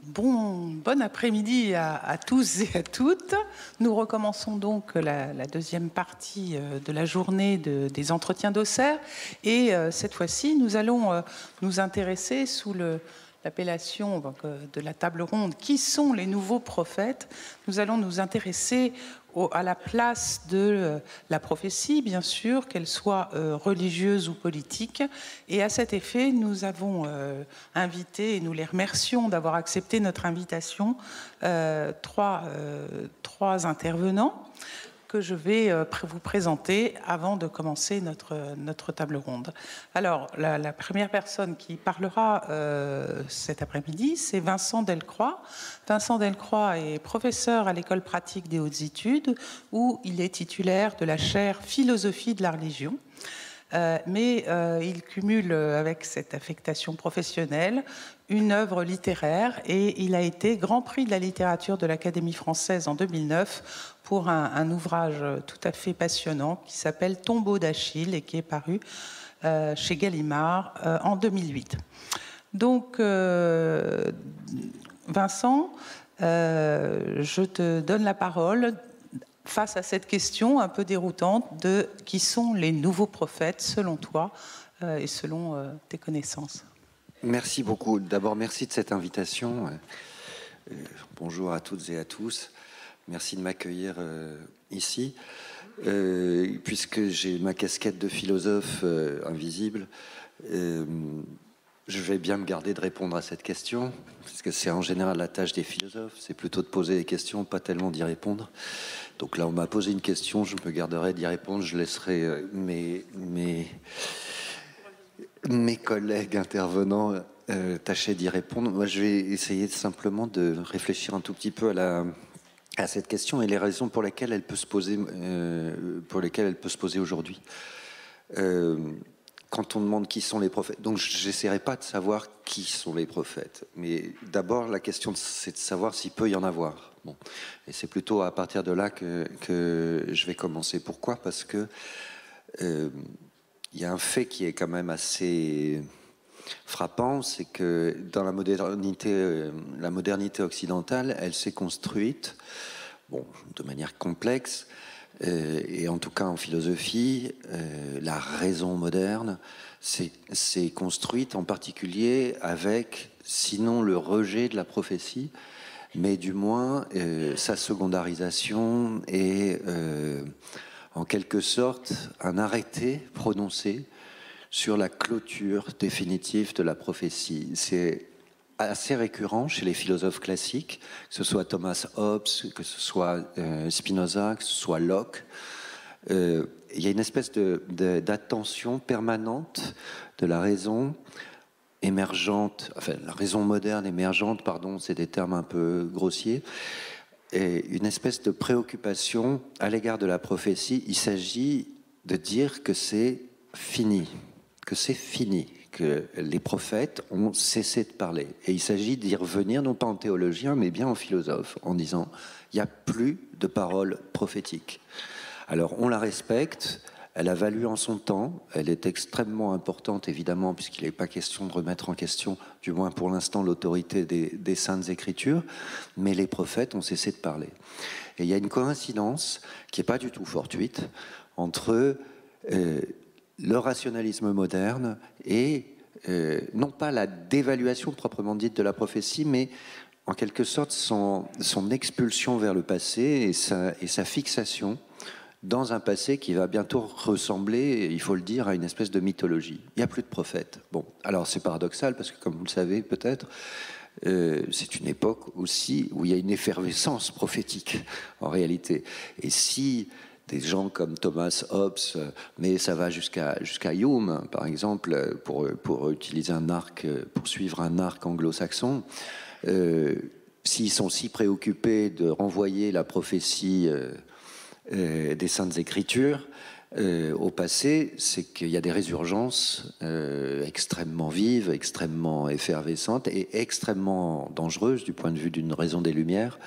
Bon après-midi à tous et à toutes. Nous recommençons donc la deuxième partie de la journée des entretiens d'Auxerre. Et cette fois-ci, nous allons nous intéresser sous l'appellation de la table ronde « Qui sont les nouveaux prophètes ?» Nous allons nous intéresser à la place de la prophétie, bien sûr, qu'elle soit religieuse ou politique. Et à cet effet, nous avons invité, et nous les remercions d'avoir accepté notre invitation, trois intervenants que je vais vous présenter avant de commencer notre table ronde. Alors, la première personne qui parlera cet après-midi, c'est Vincent Delcroix. Vincent Delcroix est professeur à l'École pratique des hautes études, où il est titulaire de la chaire Philosophie de la religion. Mais il cumule avec cette affectation professionnelle une œuvre littéraire et il a été Grand Prix de la littérature de l'Académie française en 2009 pour un ouvrage tout à fait passionnant qui s'appelle Tombeau d'Achille et qui est paru chez Gallimard en 2008. Donc, Vincent, je te donne la parole face à cette question un peu déroutante de qui sont les nouveaux prophètes selon toi et selon tes connaissances. Merci beaucoup. D'abord, merci de cette invitation. Bonjour à toutes et à tous. Merci de m'accueillir ici. Puisque j'ai ma casquette de philosophe invisible, je vais bien me garder de répondre à cette question, parce que c'est en général la tâche des philosophes, c'est plutôt de poser des questions, pas tellement d'y répondre. Donc là, on m'a posé une question, je me garderai d'y répondre, je laisserai mes collègues intervenants tâcher d'y répondre. Moi, je vais essayer simplement de réfléchir un tout petit peu à cette question et les raisons pour lesquelles elle peut se poser, aujourd'hui. Quand on demande qui sont les prophètes, donc j'essaierai pas de savoir qui sont les prophètes, mais d'abord la question c'est de savoir s'il peut y en avoir. Bon, et c'est plutôt à partir de là que je vais commencer. Pourquoi ? Parce que il y a un fait qui est quand même assez frappant, c'est que dans la modernité occidentale, elle s'est construite, bon, de manière complexe. Et en tout cas en philosophie, la raison moderne s'est construite en particulier avec, sinon le rejet de la prophétie, mais du moins sa secondarisation et en quelque sorte un arrêté prononcé sur la clôture définitive de la prophétie. C'est assez récurrent chez les philosophes classiques, que ce soit Thomas Hobbes, que ce soit Spinoza, que ce soit Locke. Il y a une espèce d'attention permanente de la raison émergente, enfin la raison moderne émergente, pardon, c'est des termes un peu grossiers, et une espèce de préoccupation à l'égard de la prophétie. Il s'agit de dire que c'est fini, que les prophètes ont cessé de parler. Et il s'agit d'y revenir, non pas en théologien, mais bien en philosophe, en disant il n'y a plus de paroles prophétiques. Alors on la respecte, elle a valu en son temps, elle est extrêmement importante évidemment, puisqu'il n'est pas question de remettre en question, du moins pour l'instant, l'autorité des Saintes Écritures, mais les prophètes ont cessé de parler. Et il y a une coïncidence qui n'est pas du tout fortuite entre le rationalisme moderne et non pas la dévaluation proprement dite de la prophétie, mais en quelque sorte son expulsion vers le passé et sa fixation dans un passé qui va bientôt ressembler, il faut le dire, à une espèce de mythologie. Il n'y a plus de prophètes. Bon, alors c'est paradoxal parce que, comme vous le savez peut-être, c'est une époque aussi où il y a une effervescence prophétique en réalité. Et si des gens comme Thomas Hobbes, mais ça va jusqu'à Hume, par exemple, pour utiliser un arc, pour suivre un arc anglo-saxon, s'ils sont si préoccupés de renvoyer la prophétie des Saintes Écritures au passé, c'est qu'il y a des résurgences extrêmement vives, extrêmement effervescentes et extrêmement dangereuses du point de vue d'une raison des Lumières,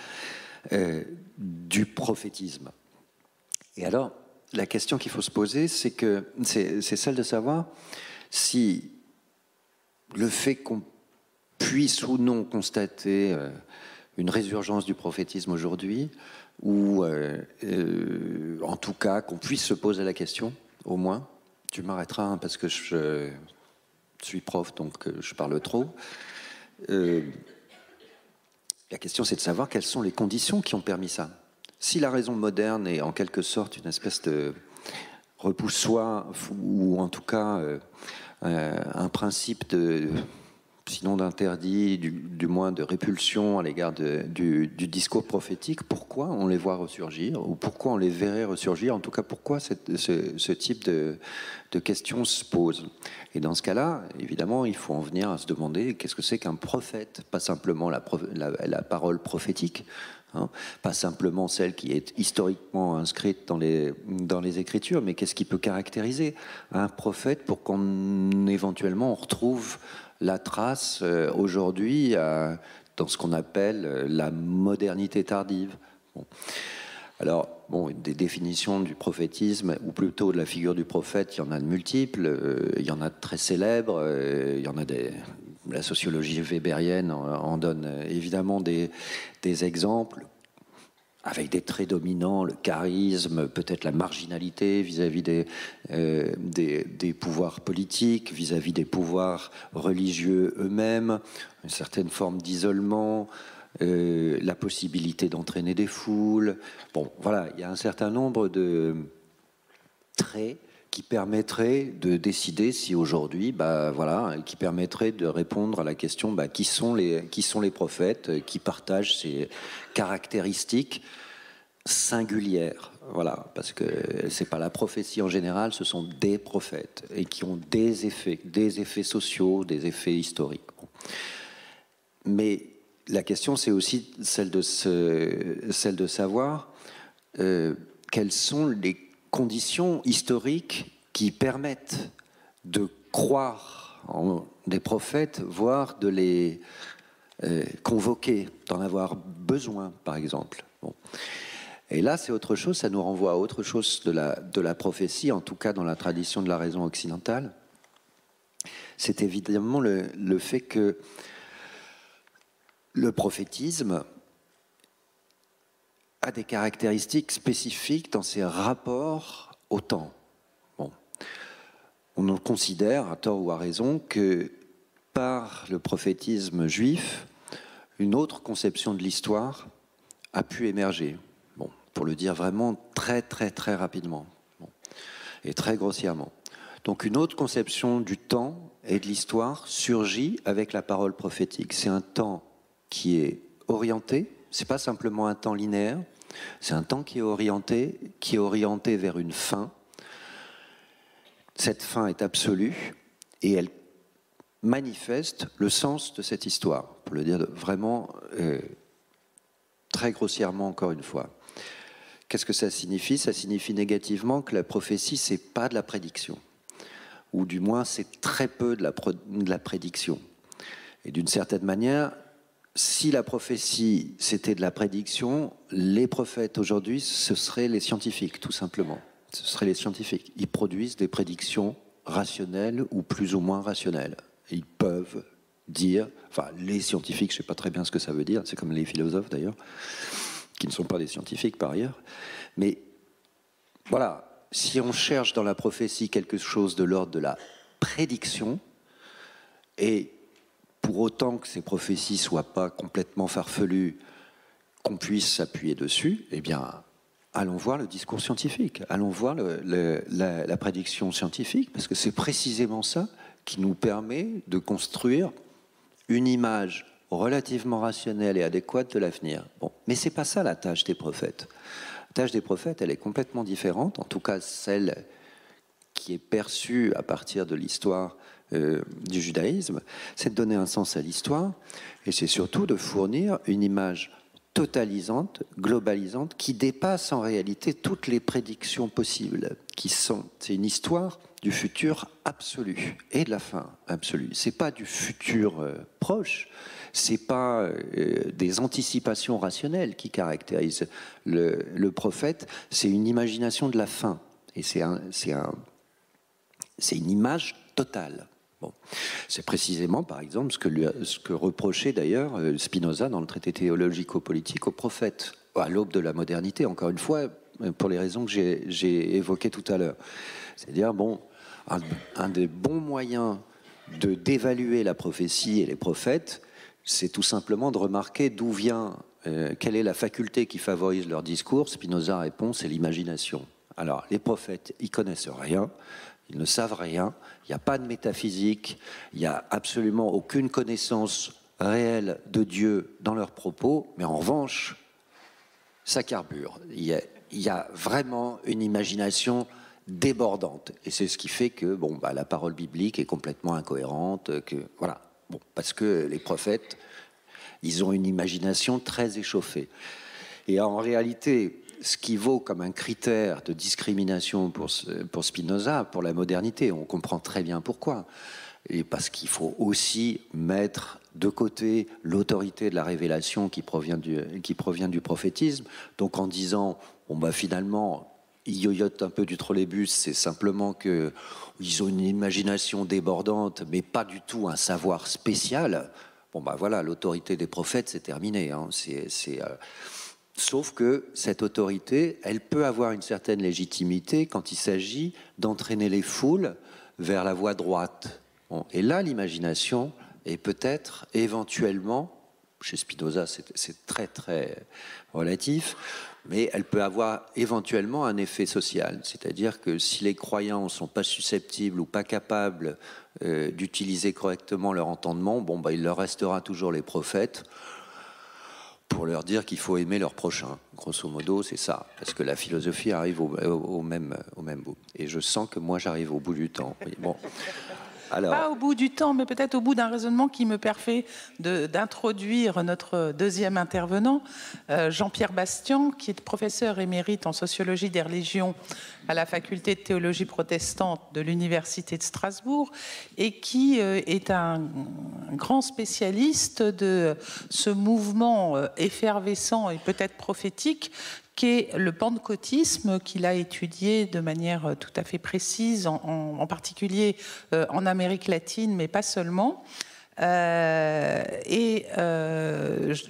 du prophétisme. Et alors, la question qu'il faut se poser, c'est celle de savoir si le fait qu'on puisse ou non constater une résurgence du prophétisme aujourd'hui, ou en tout cas qu'on puisse se poser la question, au moins. Tu m'arrêteras hein, parce que je suis prof, donc je parle trop. La question, c'est de savoir quelles sont les conditions qui ont permis ça. Si la raison moderne est en quelque sorte une espèce de repousse-soi, ou en tout cas un principe de, sinon d'interdit, du moins de répulsion à l'égard du discours prophétique, pourquoi on les voit ressurgir, ou pourquoi on les verrait ressurgir, en tout cas pourquoi ce type de questions se pose. Et dans ce cas-là, évidemment, il faut en venir à se demander qu'est-ce que c'est qu'un prophète, pas simplement la parole prophétique, hein, pas simplement celle qui est historiquement inscrite dans les Écritures, mais qu'est-ce qui peut caractériser un prophète pour qu'on éventuellement on retrouve la trace aujourd'hui dans ce qu'on appelle la modernité tardive. Bon. Alors, bon, des définitions du prophétisme, ou plutôt de la figure du prophète, il y en a de multiples, il y en a de très célèbres, il y en a la sociologie weberienne en donne évidemment des exemples, avec des traits dominants, le charisme, peut-être la marginalité vis-à-vis des pouvoirs politiques, vis-à-vis des pouvoirs religieux eux-mêmes, une certaine forme d'isolement, la possibilité d'entraîner des foules. Bon, voilà, il y a un certain nombre de traits qui permettraient de décider si aujourd'hui, voilà, qui permettraient de répondre à la question qui sont les prophètes, qui partagent ces caractéristiques singulières. Voilà, parce que c'est pas la prophétie en général, ce sont des prophètes et qui ont des effets sociaux, des effets historiques. Bon. Mais la question, c'est aussi celle de savoir quelles sont les conditions historiques qui permettent de croire en des prophètes, voire de les convoquer, d'en avoir besoin, par exemple. Bon. Et là, c'est autre chose, ça nous renvoie à autre chose de la prophétie, en tout cas dans la tradition de la raison occidentale. C'est évidemment le fait que le prophétisme a des caractéristiques spécifiques dans ses rapports au temps. Bon. On considère, à tort ou à raison, que par le prophétisme juif, une autre conception de l'histoire a pu émerger. Bon, pour le dire vraiment très très très rapidement, bon, et très grossièrement. Donc une autre conception du temps et de l'histoire surgit avec la parole prophétique. C'est un temps qui est orienté, c'est pas simplement un temps linéaire, c'est un temps qui est orienté vers une fin. Cette fin est absolue et elle manifeste le sens de cette histoire, pour le dire vraiment très grossièrement encore une fois. Qu'est-ce que ça signifie? Ça signifie négativement que la prophétie, c'est pas de la prédiction, ou du moins c'est très peu de la prédiction. Et d'une certaine manière, si la prophétie, c'était de la prédiction, les prophètes aujourd'hui, ce seraient les scientifiques, tout simplement. Ce seraient les scientifiques. Ils produisent des prédictions rationnelles ou plus ou moins rationnelles. Ils peuvent dire, enfin, les scientifiques, je ne sais pas très bien ce que ça veut dire, c'est comme les philosophes d'ailleurs, qui ne sont pas des scientifiques par ailleurs. Mais voilà, si on cherche dans la prophétie quelque chose de l'ordre de la prédiction, et pour autant que ces prophéties ne soient pas complètement farfelues, qu'on puisse s'appuyer dessus, eh bien, allons voir le discours scientifique, allons voir la prédiction scientifique, parce que c'est précisément ça qui nous permet de construire une image relativement rationnelle et adéquate de l'avenir. Bon, mais c'est pas ça la tâche des prophètes. La tâche des prophètes, elle est complètement différente, en tout cas celle qui est perçue à partir de l'histoire du judaïsme, c'est de donner un sens à l'histoire, et c'est surtout de fournir une image totalisante, globalisante, qui dépasse en réalité toutes les prédictions possibles, c'est une histoire du futur absolu et de la fin absolue. C'est pas du futur proche, c'est pas des anticipations rationnelles qui caractérisent le prophète, c'est une imagination de la fin, et c'est une image totale. Bon. C'est précisément, par exemple, ce que reprochait d'ailleurs Spinoza dans le traité théologico-politique aux prophètes, à l'aube de la modernité, encore une fois, pour les raisons que j'ai évoquées tout à l'heure. C'est-à-dire, bon, un des bons moyens d'évaluer la prophétie et les prophètes, c'est tout simplement de remarquer d'où vient, quelle est la faculté qui favorise leur discours. Spinoza répond, c'est l'imagination. Alors, les prophètes, ils connaissent rien, ils ne savent rien, il n'y a pas de métaphysique, il n'y a absolument aucune connaissance réelle de Dieu dans leurs propos, mais en revanche, ça carbure. Il y a vraiment une imagination débordante. Et c'est ce qui fait que bon, la parole biblique est complètement incohérente, voilà. Bon, parce que les prophètes, ils ont une imagination très échauffée. Et en réalité, ce qui vaut comme un critère de discrimination pour Spinoza, pour la modernité, on comprend très bien pourquoi. Et parce qu'il faut aussi mettre de côté l'autorité de la révélation qui provient du prophétisme. Donc en disant, bon, finalement, ils yoyotent un peu du trolleybus, c'est simplement qu'ils ont une imagination débordante, mais pas du tout un savoir spécial. Bon, voilà, l'autorité des prophètes, c'est terminé. Hein. Sauf que cette autorité, elle peut avoir une certaine légitimité quand il s'agit d'entraîner les foules vers la voie droite. Bon, et là, l'imagination est peut-être éventuellement, chez Spinoza c'est très très relatif, mais elle peut avoir éventuellement un effet social. C'est-à-dire que si les croyants ne sont pas susceptibles ou pas capables d'utiliser correctement leur entendement, il leur restera toujours les prophètes pour leur dire qu'il faut aimer leur prochain. Grosso modo, c'est ça. Parce que la philosophie arrive au même bout. Et je sens que moi, j'arrive au bout du temps. Oui, bon. Alors, pas au bout du temps, mais peut-être au bout d'un raisonnement qui me permet d'introduire notre deuxième intervenant, Jean-Pierre Bastian, qui est professeur émérite en sociologie des religions à la faculté de théologie protestante de l'Université de Strasbourg et qui est un grand spécialiste de ce mouvement effervescent et peut-être prophétique qu'est le pentecôtisme, qu'il a étudié de manière tout à fait précise, en particulier en Amérique latine, mais pas seulement.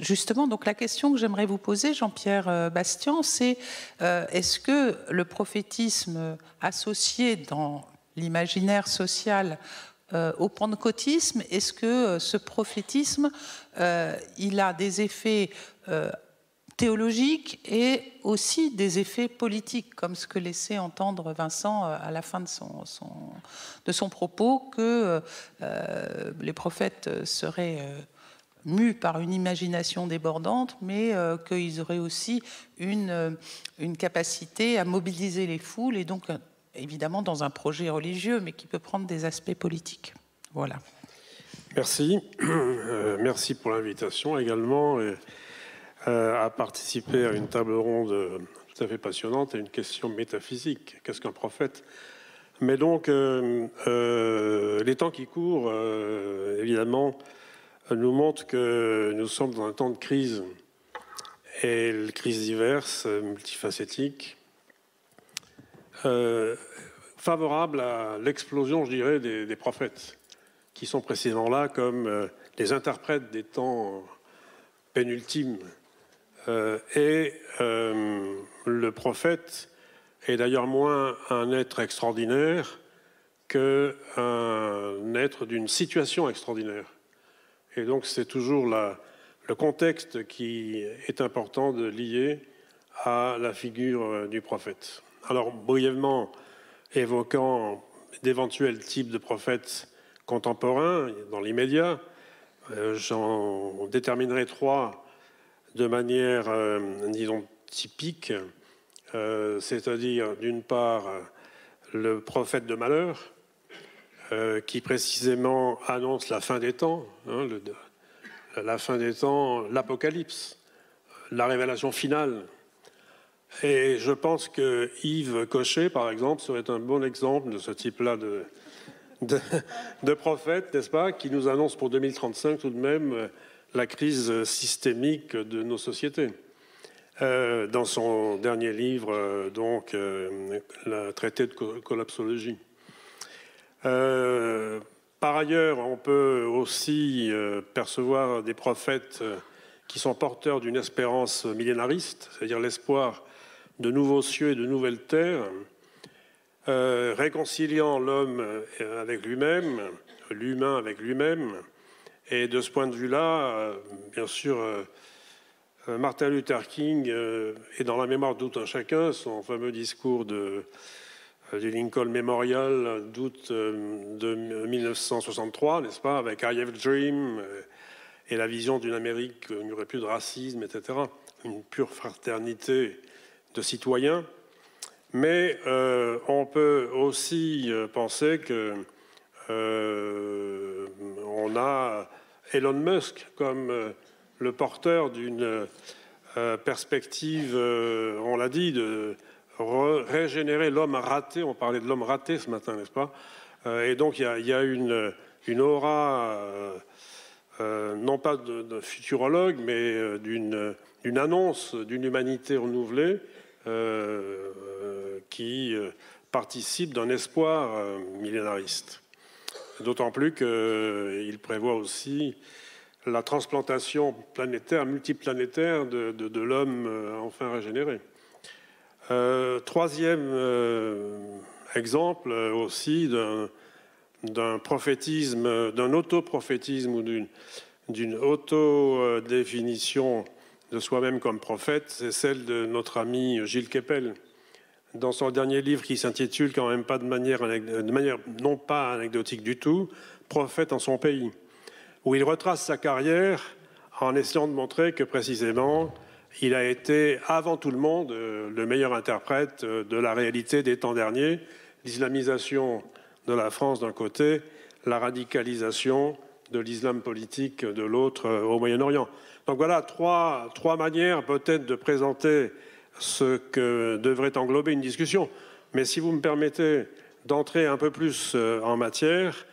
Justement, donc la question que j'aimerais vous poser, Jean-Pierre Bastian, c'est est-ce que le prophétisme associé dans l'imaginaire social au pentecôtisme, est-ce que ce prophétisme, il a des effets théologiques et aussi des effets politiques, comme ce que laissait entendre Vincent à la fin de son propos, que les prophètes seraient mus par une imagination débordante, mais qu'ils auraient aussi une capacité à mobiliser les foules, et donc évidemment dans un projet religieux, mais qui peut prendre des aspects politiques. Voilà. Merci. Merci pour l'invitation également. À participer à une table ronde tout à fait passionnante et une question métaphysique. Qu'est-ce qu'un prophète? Mais donc, les temps qui courent, évidemment, nous montrent que nous sommes dans un temps de crise, et les crises diverses, multifacétiques, favorables à l'explosion, je dirais, des prophètes, qui sont précisément là comme les interprètes des temps pénultimes. Le prophète est d'ailleurs moins un être extraordinaire qu'un être d'une situation extraordinaire. Et donc c'est toujours le contexte qui est important de lier à la figure du prophète. Alors brièvement, évoquant d'éventuels types de prophètes contemporains dans l'immédiat, j'en déterminerai 3 de manière, disons, typique, c'est-à-dire, d'une part, le prophète de malheur, qui précisément annonce la fin des temps, la fin des temps, l'Apocalypse, la révélation finale. Et je pense que Yves Cochet, par exemple, serait un bon exemple de ce type-là de prophète, n'est-ce pas, qui nous annonce pour 2035 tout de même la crise systémique de nos sociétés. Dans son dernier livre, donc, le traité de collapsologie. Par ailleurs, on peut aussi percevoir des prophètes qui sont porteurs d'une espérance millénariste, c'est-à-dire l'espoir de nouveaux cieux et de nouvelles terres, réconciliant l'homme avec lui-même, l'humain avec lui-même. Et de ce point de vue-là, bien sûr, Martin Luther King est dans la mémoire de tout un chacun, son fameux discours du Lincoln Memorial d'août de 1963, n'est-ce pas, avec I Have a Dream et la vision d'une Amérique où il n'y aurait plus de racisme, etc., une pure fraternité de citoyens. Mais on peut aussi penser que on a Elon Musk comme le porteur d'une perspective, on l'a dit, de régénérer l'homme raté. On parlait de l'homme raté ce matin, n'est-ce pas? Et donc il y a une aura, non pas de futurologue, mais d'une annonce d'une humanité renouvelée qui participe d'un espoir millénariste. D'autant plus qu'il prévoit aussi la transplantation planétaire, multiplanétaire de l'homme enfin régénéré. Troisième exemple aussi d'un prophétisme, d'un autoprophétisme ou d'une autodéfinition de soi-même comme prophète, c'est celle de notre ami Gilles Kepel. Dans son dernier livre qui s'intitule quand même pas de manière non pas anecdotique du tout, Prophète en son pays, où il retrace sa carrière en essayant de montrer que précisément il a été avant tout le monde le meilleur interprète de la réalité des temps derniers, l'islamisation de la France d'un côté, la radicalisation de l'islam politique de l'autre au Moyen-Orient. Donc voilà trois manières peut-être de présenter ce que devrait englober une discussion. Mais si vous me permettez d'entrer un peu plus en matière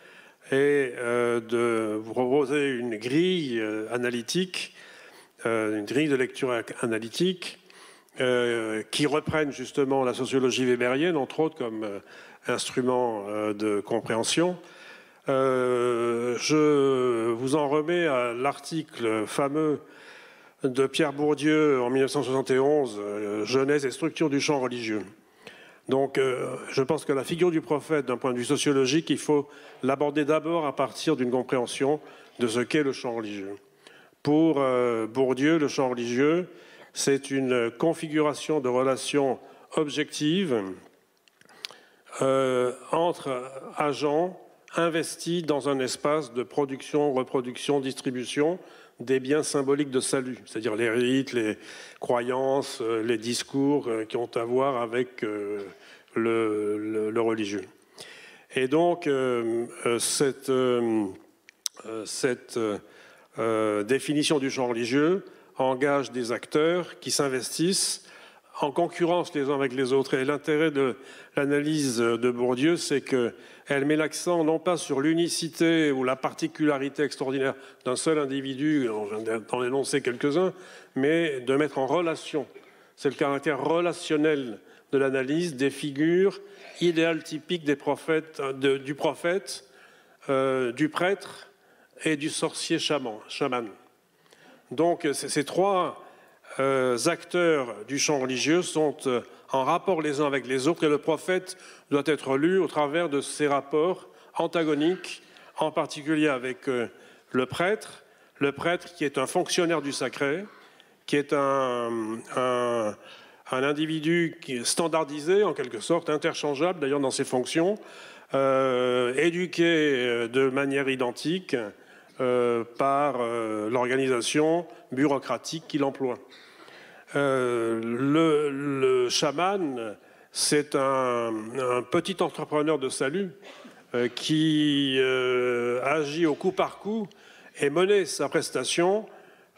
et de vous proposer une grille analytique, une grille de lecture analytique qui reprenne justement la sociologie weberienne, entre autres, comme instrument de compréhension. Je vous en remets à l'article fameux de Pierre Bourdieu en 1971, Genèse et structure du champ religieux. Donc je pense que la figure du prophète, d'un point de vue sociologique, il faut l'aborder d'abord à partir d'une compréhension de ce qu'est le champ religieux. Pour Bourdieu, le champ religieux, c'est une configuration de relations objectives entre agents investis dans un espace de production, reproduction, distribution des biens symboliques de salut, c'est-à-dire les rites, les croyances, les discours qui ont à voir avec le religieux. Et donc, cette définition du champ religieux engage des acteurs qui s'investissent en concurrence les uns avec les autres. Et l'intérêt de l'analyse de Bourdieu, c'est qu'elle met l'accent non pas sur l'unicité ou la particularité extraordinaire d'un seul individu, on vient d'en énoncer quelques-uns, mais de mettre en relation. C'est le caractère relationnel de l'analyse des figures idéales typiques des prophètes, du prophète, du prêtre et du sorcier chaman. Donc ces trois acteurs du champ religieux sont en rapport les uns avec les autres et le prophète doit être lu au travers de ces rapports antagoniques, en particulier avec le prêtre qui est un fonctionnaire du sacré, qui est un individu qui est standardisé en quelque sorte, interchangeable d'ailleurs dans ses fonctions, éduqué de manière identique par l'organisation bureaucratique qui l'emploie. Le chaman, c'est un petit entrepreneur de salut qui agit au coup par coup et menait sa prestation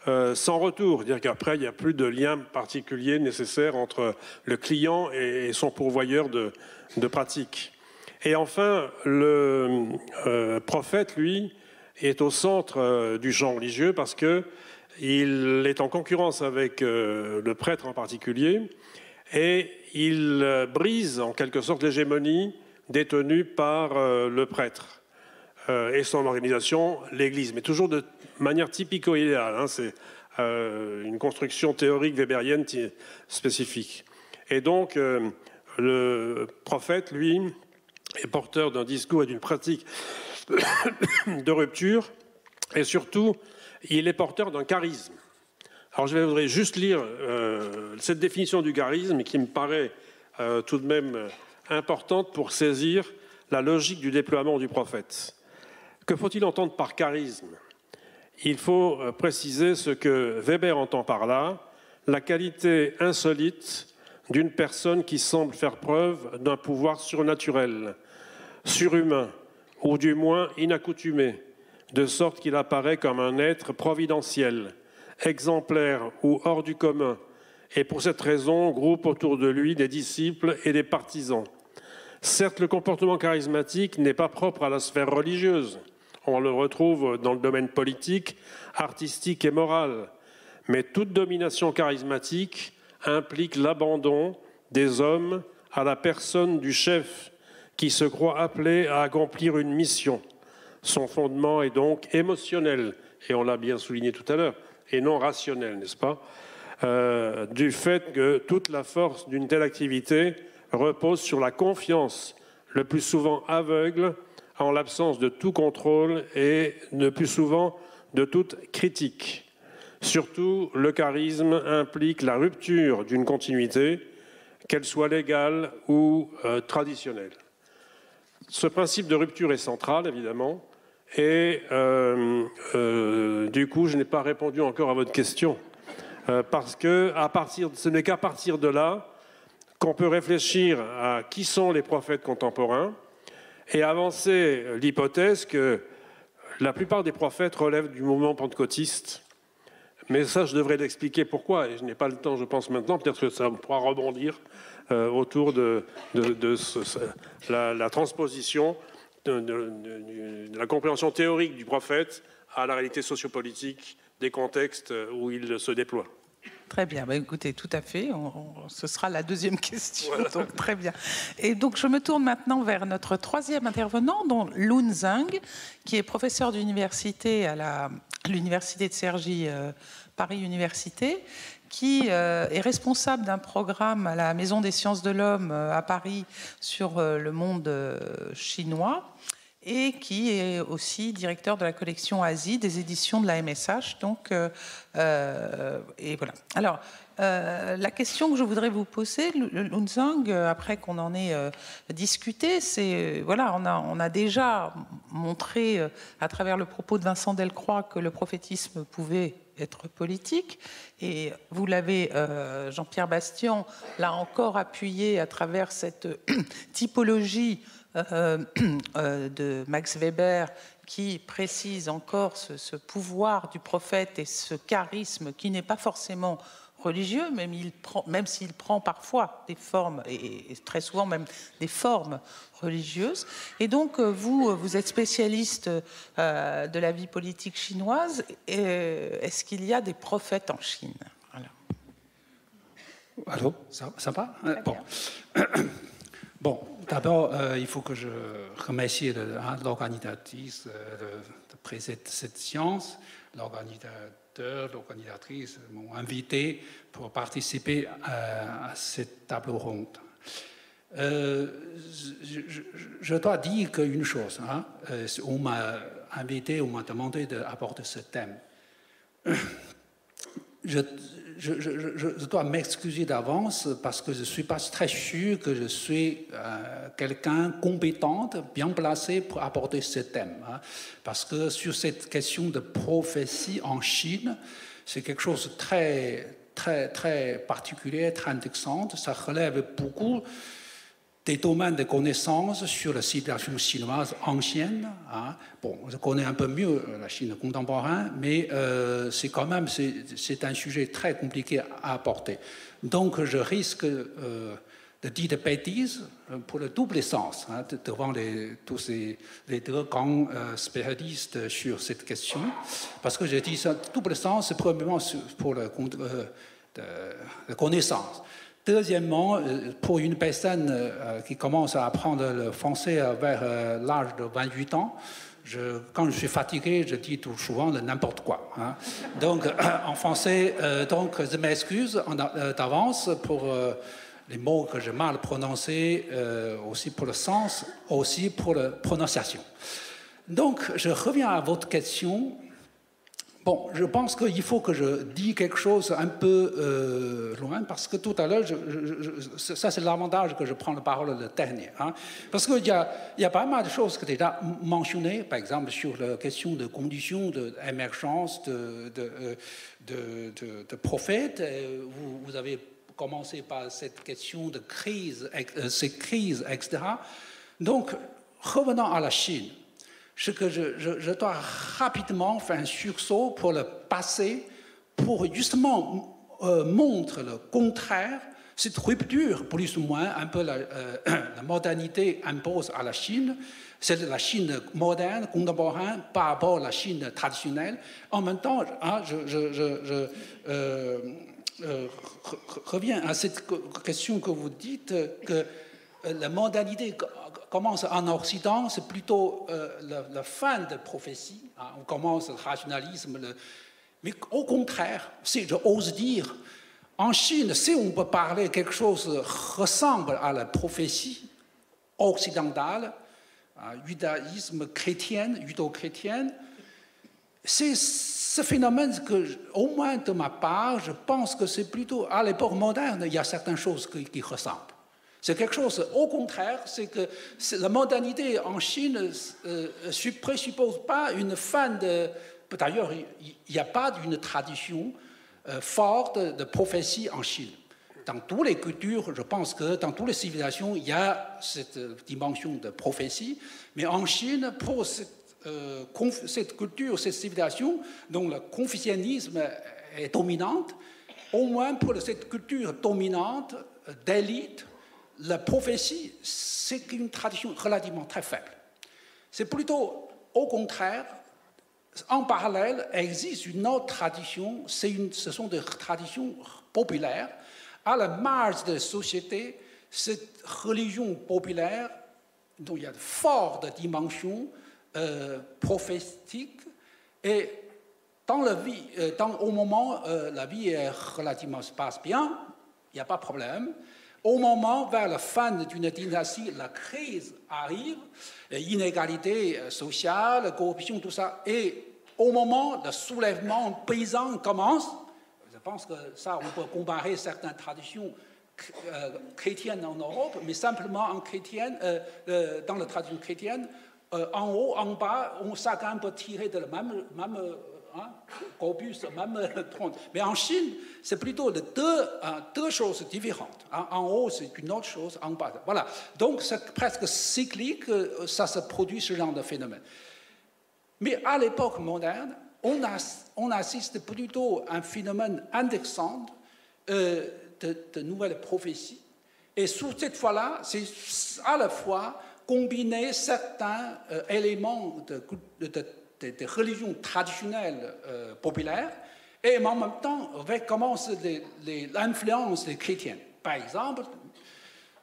sans retour. C'est-à-dire qu'après, il n'y a plus de lien particulier nécessaire entre le client et son pourvoyeur de pratique. Et enfin, le prophète, lui, est au centre du champ religieux parce qu'il est en concurrence avec le prêtre en particulier et il brise en quelque sorte l'hégémonie détenue par le prêtre. et son organisation, l'Église, mais toujours de manière typico-idéale. Hein, c'est une construction théorique weberienne spécifique. Et donc, le prophète, lui, est porteur d'un discours et d'une pratique de rupture, et surtout, il est porteur d'un charisme. Alors, je voudrais juste lire cette définition du charisme qui me paraît tout de même importante pour saisir la logique du déploiement du prophète. Que faut-il entendre par charisme ? Il faut préciser ce que Weber entend par là, la qualité insolite d'une personne qui semble faire preuve d'un pouvoir surnaturel, surhumain, ou du moins inaccoutumé, de sorte qu'il apparaît comme un être providentiel, exemplaire ou hors du commun, et pour cette raison groupe autour de lui des disciples et des partisans. Certes, le comportement charismatique n'est pas propre à la sphère religieuse. On le retrouve dans le domaine politique, artistique et moral. Mais toute domination charismatique implique l'abandon des hommes à la personne du chef qui se croit appelé à accomplir une mission. Son fondement est donc émotionnel, et on l'a bien souligné tout à l'heure, et non rationnel, n'est-ce pas ? Du fait que toute la force d'une telle activité repose sur la confiance, le plus souvent aveugle, en l'absence de tout contrôle et le plus souvent de toute critique. Surtout, le charisme implique la rupture d'une continuité, qu'elle soit légale ou traditionnelle. Ce principe de rupture est central, évidemment, et du coup, je n'ai pas répondu encore à votre question, parce que ce n'est qu'à partir de là qu'on peut réfléchir à qui sont les prophètes contemporains et avancer l'hypothèse que la plupart des prophètes relèvent du mouvement pentecôtiste. Mais ça, je devrais l'expliquer pourquoi, et je n'ai pas le temps, je pense, maintenant. Peut-être que ça pourra rebondir autour de la transposition de la compréhension théorique du prophète à la réalité sociopolitique des contextes où il se déploie. Très bien, bah, écoutez, tout à fait, ce sera la deuxième question, voilà. Donc très bien. Et donc je me tourne maintenant vers notre troisième intervenant, dont Lun Zhang, qui est professeur d'université à l'université de Cergy, Paris Université, qui est responsable d'un programme à la Maison des sciences de l'homme à Paris sur le monde chinois, et qui est aussi directeur de la collection Asie des éditions de la MSH. Donc, et voilà. Alors, la question que je voudrais vous poser, Lun Zhang, après qu'on en ait discuté, c'est, voilà, on a déjà montré à travers le propos de Vincent Delcroix que le prophétisme pouvait être politique, et vous l'avez, Jean-Pierre Bastian, l'a encore appuyé à travers cette typologie de Max Weber, qui précise encore ce pouvoir du prophète et ce charisme qui n'est pas forcément religieux, même s'il prend parfois des formes, et très souvent même des formes religieuses. Et donc, vous êtes spécialiste de la vie politique chinoise. Est-ce qu'il y a des prophètes en Chine? Voilà. Allô, ça va? Bon. Bon, d'abord, il faut que je remercie l'organisatrice de présenter cette séance. L'organisatrice m'ont invité pour participer à cette table ronde. Je dois dire qu'une chose, hein, on m'a invité, on m'a demandé d'aborder ce thème. Je dois m'excuser d'avance parce que je ne suis pas très sûr que je suis quelqu'un compétent, bien placé pour aborder ce thème. Hein, parce que sur cette question de prophétie en Chine, c'est quelque chose de très particulier, très intéressant. Ça relève beaucoup des domaines de connaissances sur la civilisation chinoise ancienne. Hein. Bon, je connais un peu mieux la Chine contemporaine, mais c'est quand même c'est un sujet très compliqué à aborder. Donc, je risque de dire des bêtises pour le double sens hein, devant tous les deux grands spécialistes sur cette question. Parce que je dis ça, double sens, premièrement pour la connaissance. Deuxièmement, pour une personne qui commence à apprendre le français vers l'âge de 28 ans, Quand je suis fatigué, je dis tout souvent n'importe quoi. Hein. Donc, en français, donc, je m'excuse d'avance pour les mots que j'ai mal prononcés, aussi pour le sens, aussi pour la prononciation. Donc, je reviens à votre question. Bon, je pense qu'il faut que je dise quelque chose un peu loin, parce que tout à l'heure, ça c'est l'avantage que je prends la parole le dernier. Hein, parce qu'il y a pas mal de choses que tu as mentionnées, par exemple sur la question de conditions d'émergence de prophètes. Vous avez commencé par cette question de crise, ces crises, etc. Donc, revenons à la Chine. Ce que je dois rapidement faire un sursaut pour le passé, pour justement montrer le contraire, cette rupture, plus ou moins, un peu la modernité impose à la Chine, c'est la Chine moderne, contemporaine, par rapport à la Chine traditionnelle. En même temps, hein, reviens à cette question que vous dites, que la modernité commence en Occident, c'est plutôt la fin de prophétie. Hein, on commence le rationalisme. Mais au contraire, si j'ose dire, en Chine, si on peut parler quelque chose qui ressemble à la prophétie occidentale, judaïsme chrétien, judo-chrétienne, c'est ce phénomène que, au moins de ma part, je pense que c'est plutôt, à l'époque moderne, il y a certaines choses qui ressemblent. C'est quelque chose, au contraire, c'est que la modernité en Chine ne présuppose pas une fin de... D'ailleurs, il n'y a pas d'une tradition forte de prophétie en Chine. Dans toutes les cultures, je pense que dans toutes les civilisations, il y a cette dimension de prophétie. Mais en Chine, pour cette culture, cette civilisation, dont le confucianisme est dominante, au moins pour cette culture dominante d'élite, la prophétie, c'est une tradition relativement très faible. C'est plutôt, au contraire, en parallèle, existe une autre tradition, ce sont des traditions populaires. À la marge de la société, cette religion populaire, dont il y a de fortes dimensions prophétiques, et au moment où la vie est relativement se passe bien, il n'y a pas de problème. Au moment, vers la fin d'une dynastie, la crise arrive, inégalité sociale, corruption, tout ça. Et au moment, le soulèvement paysan commence. Je pense que ça, on peut comparer certaines traditions chrétiennes en Europe, mais simplement dans la tradition chrétienne, en haut, en bas, chacun peut tirer de la même corpus, même trône. Mais en Chine, c'est plutôt deux choses différentes. En haut, c'est une autre chose, en bas. Voilà. Donc, c'est presque cyclique, ça se produit ce genre de phénomène. Mais à l'époque moderne, on assiste plutôt à un phénomène indexant de nouvelles prophéties. Et sous cette fois-là, c'est à la fois combiner certains éléments de religions traditionnelles populaires et en même temps commence l'influence des chrétiens. Par exemple,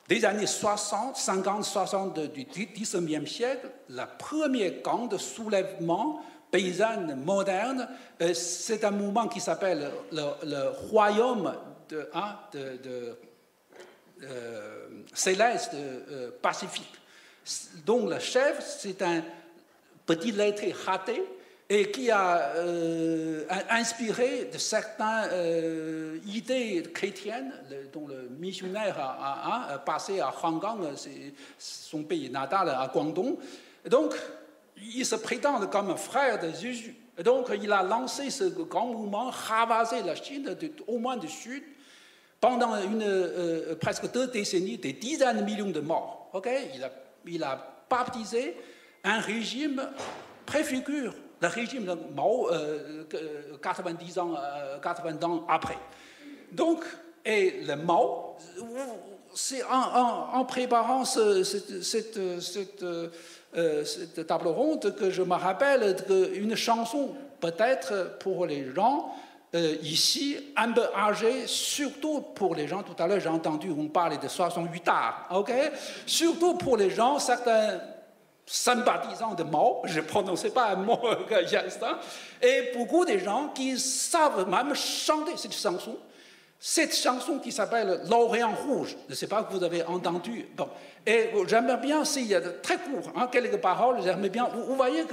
des années 60, 50, 60 du 19e siècle, le premier camp de soulèvement paysan moderne, c'est un mouvement qui s'appelle le royaume céleste pacifique, dont le chef, c'est un petit lettré raté et qui a inspiré de certaines idées chrétiennes, dont le missionnaire a passé à Hangang, son pays natal, à Guangdong. Donc, il se prétend comme un frère de Jésus. Et donc, il a lancé ce grand mouvement, ravasé la Chine, au moins du sud, pendant presque 2 décennies, des dizaines de millions de morts. Okay? Il a baptisé un régime préfigure le régime de Mao 80 ans après. Donc, et le Mao, c'est en préparant cette table ronde que je me rappelle une chanson, peut-être pour les gens ici, un peu âgés, surtout pour les gens, tout à l'heure j'ai entendu, on parlait de 68 ans, ok? Surtout pour les gens, certains sympathisants de Mao, je ne prononçais pas un mot l'instant, et beaucoup de gens qui savent même chanter cette chanson qui s'appelle L'Orient Rouge. Je ne sais pas que vous avez entendu. Bon. Et j'aimerais bien, s'il y a très court, hein, quelques paroles, j'aimerais bien. Vous voyez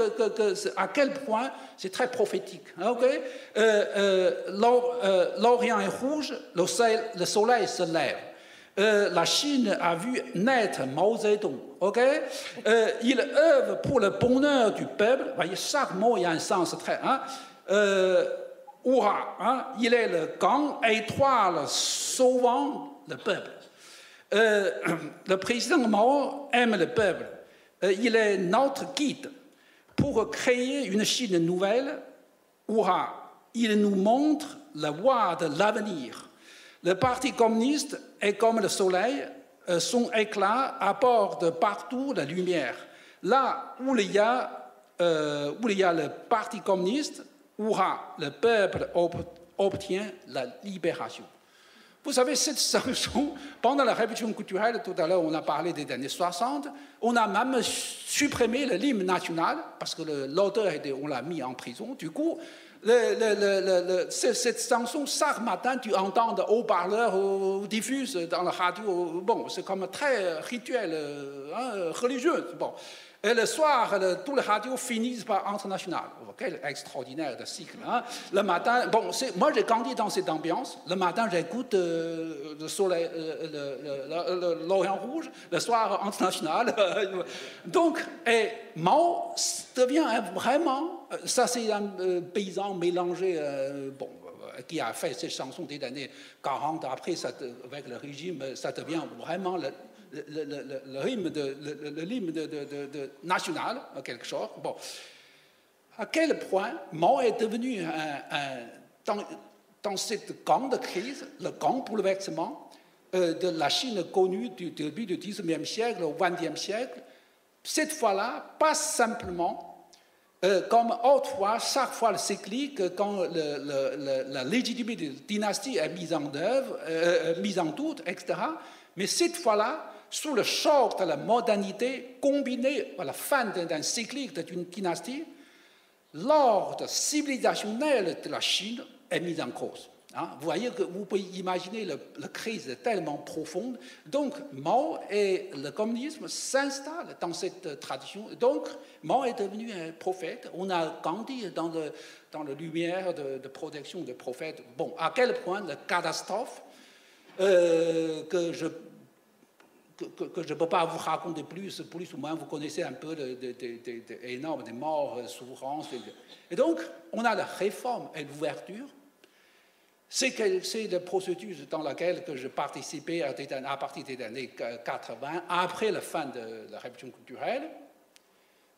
à quel point c'est très prophétique. Okay? L'Orient est rouge, le soleil se lève. La Chine a vu naître Mao Zedong. Okay? Il œuvre pour le bonheur du peuple. Vous voyez, chaque mot il y a un sens très. Hein? Hurrah, hein? Il est le camp étoile sauvant le peuple. Le président Mao aime le peuple. Il est notre guide pour créer une Chine nouvelle. Hurrah, il nous montre la voie de l'avenir. Le Parti communiste est comme le soleil, son éclat apporte partout la lumière. Là où il y a le Parti communiste, hurrah, le peuple obtient la libération. Vous savez, cette chanson, pendant la révolution culturelle, tout à l'heure on a parlé des années 60, on a même supprimé l'hymne national, parce que l'auteur, on l'a mis en prison. Du coup, cette chanson, chaque matin, tu entends haut-parleurs diffuse dans la radio. Bon, c'est comme très rituel, religieux. Bon. Et le soir, tous les radios finissent par international. Quel extraordinaire de cycle. Hein? Le matin, bon, moi j'ai grandi dans cette ambiance. Le matin, j'écoute le soleil, l'Orient Rouge. Le soir, international. Donc, et Mao devient vraiment. Ça, c'est un paysan mélangé. Bon, qui a fait cette chanson des années 40. Après, avec le régime, ça devient vraiment le hymne national, quelque chose. Bon. À quel point Mao est devenu dans cette grande crise, le grand bouleversement de la Chine connue du début du XIXe siècle au XXe siècle, cette fois-là, pas simplement comme autrefois, chaque fois le cyclique, quand la légitimité de la dynastie est mise en œuvre, mise en doute, etc. Mais cette fois-là, sous le choc de la modernité combinée à la fin d'un cyclique d'une dynastie, l'ordre civilisationnel de la Chine est mis en cause. Hein? Vous voyez que vous pouvez imaginer la crise tellement profonde. Donc, Mao et le communisme s'installent dans cette tradition. Donc, Mao est devenu un prophète. On a grandi dans la lumière de protection des prophètes. Bon, à quel point la catastrophe que je ne peux pas vous raconter plus ou moins, vous connaissez un peu énormes des morts, souffrances. Et donc, on a la réforme et l'ouverture. C'est le processus dans lequel je participais à partir des années 80, après la fin de la révolution culturelle.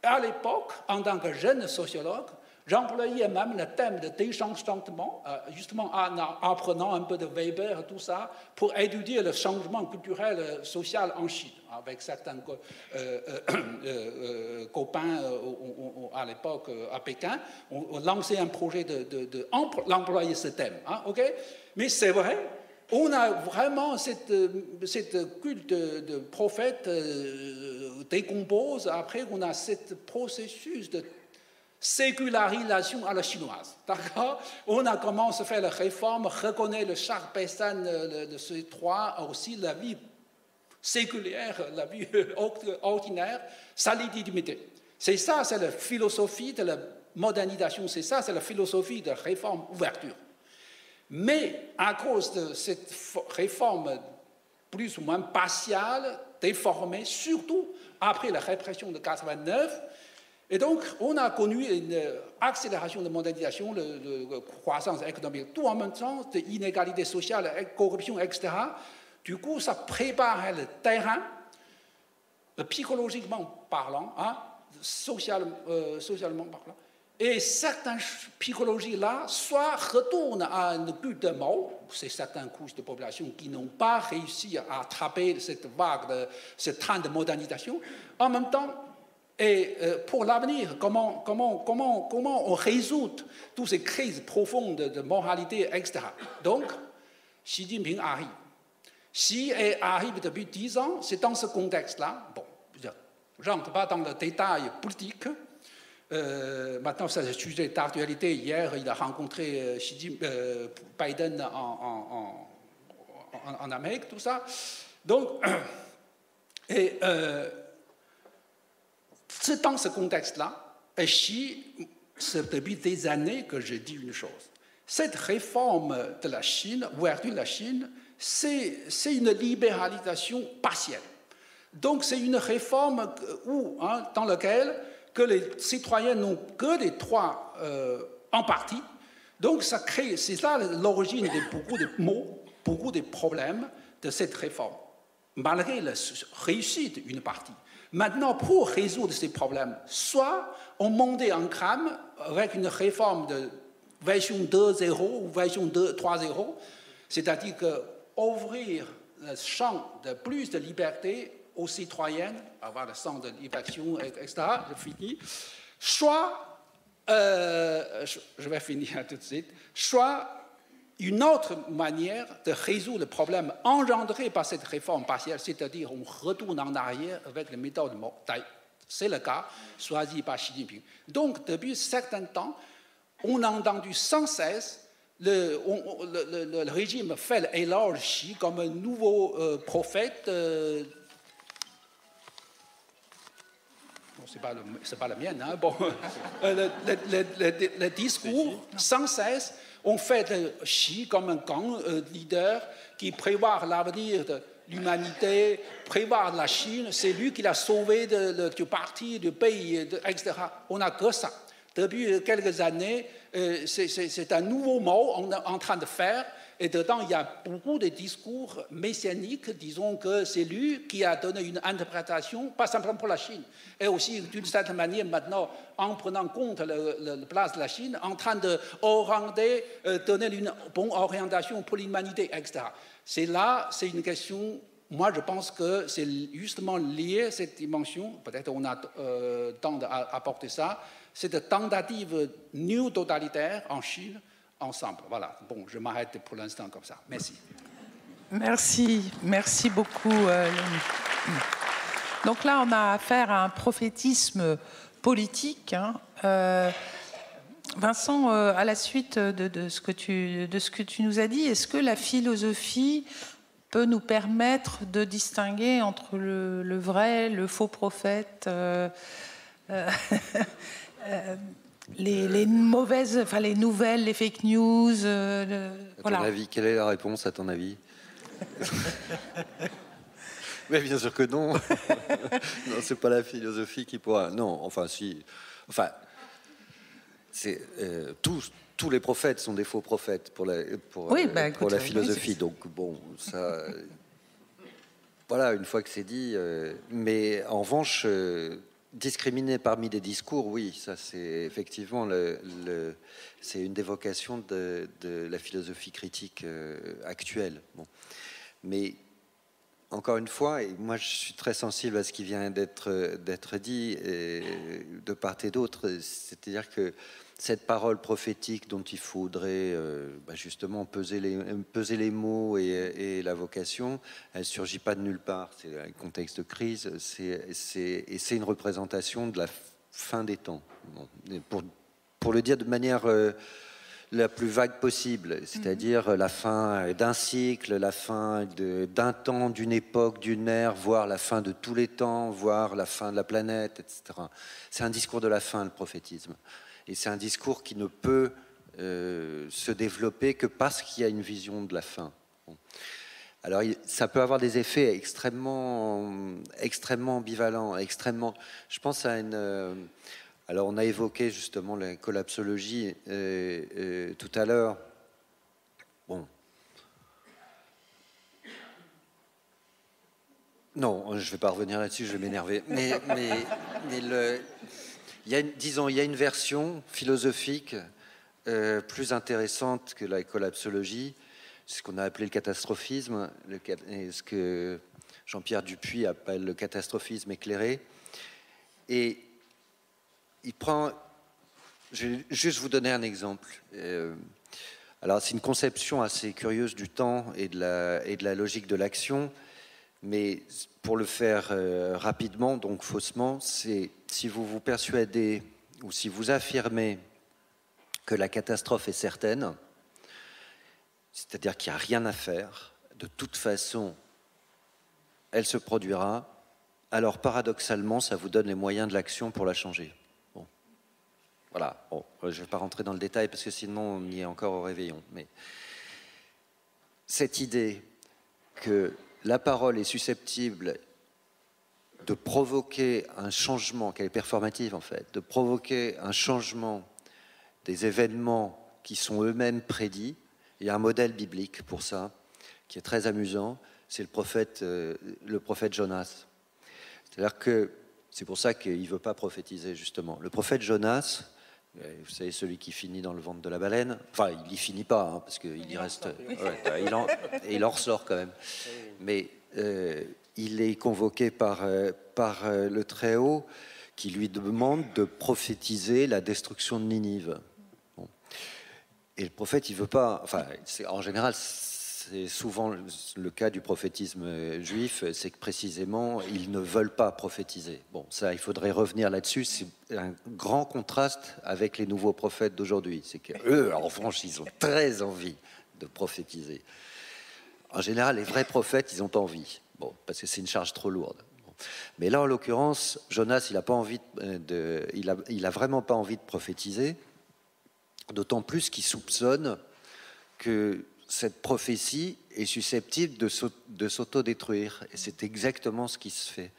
À l'époque, en tant que jeune sociologue, j'employais même le thème de désenchantement, justement en apprenant un peu de Weber et tout ça, pour étudier le changement culturel, social en Chine, avec certains copains à l'époque à Pékin. On lançait un projet d'employer ce thème. Hein, okay? Mais c'est vrai, on a vraiment cette culte de prophète décompose. Après, on a ce processus de sécularisation à la chinoise. D'accord? On a commencé à faire la réforme, reconnaître chaque personne de ces trois, aussi la vie séculière, la vie ordinaire, sa légitimité. C'est ça, c'est la philosophie de la modernisation, c'est ça, c'est la philosophie de réforme-ouverture. Mais à cause de cette réforme plus ou moins partiale, déformée, surtout après la répression de 89, et donc, on a connu une accélération de mondialisation, de croissance économique, tout en même temps, d'inégalités sociales, corruption, etc. Du coup, ça prépare le terrain, psychologiquement parlant, hein, socialement parlant. Et certaines psychologies-là, soit retournent à une culte de Mao, c'est certaines couches de population qui n'ont pas réussi à attraper cette vague, ce train de modernisation, en même temps. Et pour l'avenir, comment on résout toutes ces crises profondes de moralité, etc. Donc, Xi Jinping arrive. Xi arrive depuis 10 ans, c'est dans ce contexte-là. Bon, Je rentre pas dans le détail politique. Maintenant, c'est un sujet d'actualité. Hier, il a rencontré Biden en Amérique, tout ça. Donc, et c'est dans ce contexte-là, c'est depuis des années que je dis une chose. Cette réforme de la Chine, ouverture de la Chine, c'est une libéralisation partielle. Donc, c'est une réforme dans laquelle que les citoyens n'ont que les droits en partie. Donc, c'est ça l'origine de beaucoup de maux, beaucoup de problèmes de cette réforme, malgré la réussite d'une partie. Maintenant, pour résoudre ces problèmes, soit on monte en crème avec une réforme de version 2.0 ou version 3.0, c'est-à-dire ouvrir le champ de plus de liberté aux citoyens, avoir le sens de liberté, etc. Je finis. Soit, je vais finir tout de suite, soit une autre manière de résoudre le problème engendré par cette réforme partielle, c'est-à-dire on retourne en arrière avec les méthodes Dai. C'est le cas choisi par Xi Jinping. Donc, depuis un certain temps, on a entendu sans cesse le régime fait éloge Xi comme un nouveau prophète. C'est pas la mienne, hein? Bon, le discours sans cesse, on fait de Xi comme un grand leader qui prévoit l'avenir de l'humanité, prévoit la Chine, c'est lui qui l'a sauvé du parti, du pays, etc. On n'a que ça. Depuis quelques années, c'est un nouveau mot qu'on est en train de faire. Et dedans, il y a beaucoup de discours messianiques, disons que c'est lui qui a donné une interprétation, pas simplement pour la Chine, et aussi d'une certaine manière maintenant, en prenant compte la place de la Chine, en train de donner une bonne orientation pour l'humanité, etc. C'est une question, moi je pense que c'est justement lié à cette dimension, peut-être on a temps d'apporter ça, cette tentative néo-totalitaire en Chine, ensemble. Voilà. Bon, je m'arrête pour l'instant comme ça. Merci. Merci beaucoup. Donc là, on a affaire à un prophétisme politique. Hein. Vincent, à la suite de ce que tu nous as dit, est-ce que la philosophie peut nous permettre de distinguer entre le vrai, le faux prophète les mauvaises, enfin les nouvelles, les fake news. Voilà. À ton avis, quelle est la réponse à ton avis? Mais bien sûr que non. Non, c'est pas la philosophie qui pourra. Non, enfin si. Enfin, c'est tous les prophètes sont des faux prophètes pour la philosophie. Oui, donc bon, ça. Voilà, une fois que c'est dit. Mais en revanche. Discriminer parmi des discours, oui, ça c'est effectivement c'est une des vocations de la philosophie critique actuelle. Bon. Mais encore une fois, et moi je suis très sensible à ce qui vient d'être dit de part et d'autre, c'est-à-dire que cette parole prophétique dont il faudrait justement peser les mots et la vocation, elle ne surgit pas de nulle part. C'est un contexte de crise, c'est une représentation de la fin des temps. Bon, pour le dire de manière la plus vague possible, c'est-à-dire la fin d'un cycle, la fin d'un temps, d'une époque, d'une ère, voire la fin de tous les temps, voire la fin de la planète, etc. C'est un discours de la fin, le prophétisme. Et c'est un discours qui ne peut se développer que parce qu'il y a une vision de la fin. Bon. Alors, ça peut avoir des effets extrêmement ambivalents, Je pense à une... alors, on a évoqué justement la collapsologie tout à l'heure. Bon. Non, je ne vais pas revenir là-dessus, je vais m'énerver. Mais il y a une version philosophique plus intéressante que la collapsologie, ce qu'on a appelé le catastrophisme, ce que Jean-Pierre Dupuy appelle le catastrophisme éclairé. Et il prend... Je vais juste vous donner un exemple. Alors, c'est une conception assez curieuse du temps et de la logique de l'action. Mais pour le faire rapidement, donc faussement, c'est si vous vous persuadez ou si vous affirmez que la catastrophe est certaine, c'est-à-dire qu'il n'y a rien à faire, de toute façon, elle se produira, alors paradoxalement, ça vous donne les moyens de l'action pour la changer. Bon. Voilà, bon, je ne vais pas rentrer dans le détail parce que sinon on y est encore au réveillon. Mais cette idée que la parole est susceptible de provoquer un changement, qu'elle est performative en fait, de provoquer un changement des événements qui sont eux-mêmes prédits. Il y a un modèle biblique pour ça, qui est très amusant, c'est le prophète Jonas. C'est-à-dire que c'est pour ça qu'il ne veut pas prophétiser, justement. Le prophète Jonas, vous savez, celui qui finit dans le ventre de la baleine, enfin, il n'y finit pas, hein, parce qu'il y reste... Ouais, il en ressort quand même. Mais il est convoqué par le Très-Haut, qui lui demande de prophétiser la destruction de Ninive. Bon. Et le prophète, il veut pas... Enfin, en général, c'est souvent le cas du prophétisme juif, c'est que précisément, ils ne veulent pas prophétiser. Bon, ça, il faudrait revenir là-dessus. C'est un grand contraste avec les nouveaux prophètes d'aujourd'hui. C'est qu'eux, en revanche, ils ont très envie de prophétiser. En général, les vrais prophètes, ils ont envie. Bon, parce que c'est une charge trop lourde. Bon. Mais là, en l'occurrence, Jonas, il a vraiment pas envie de prophétiser, d'autant plus qu'il soupçonne que cette prophétie est susceptible de s'autodétruire. Et c'est exactement ce qui se fait.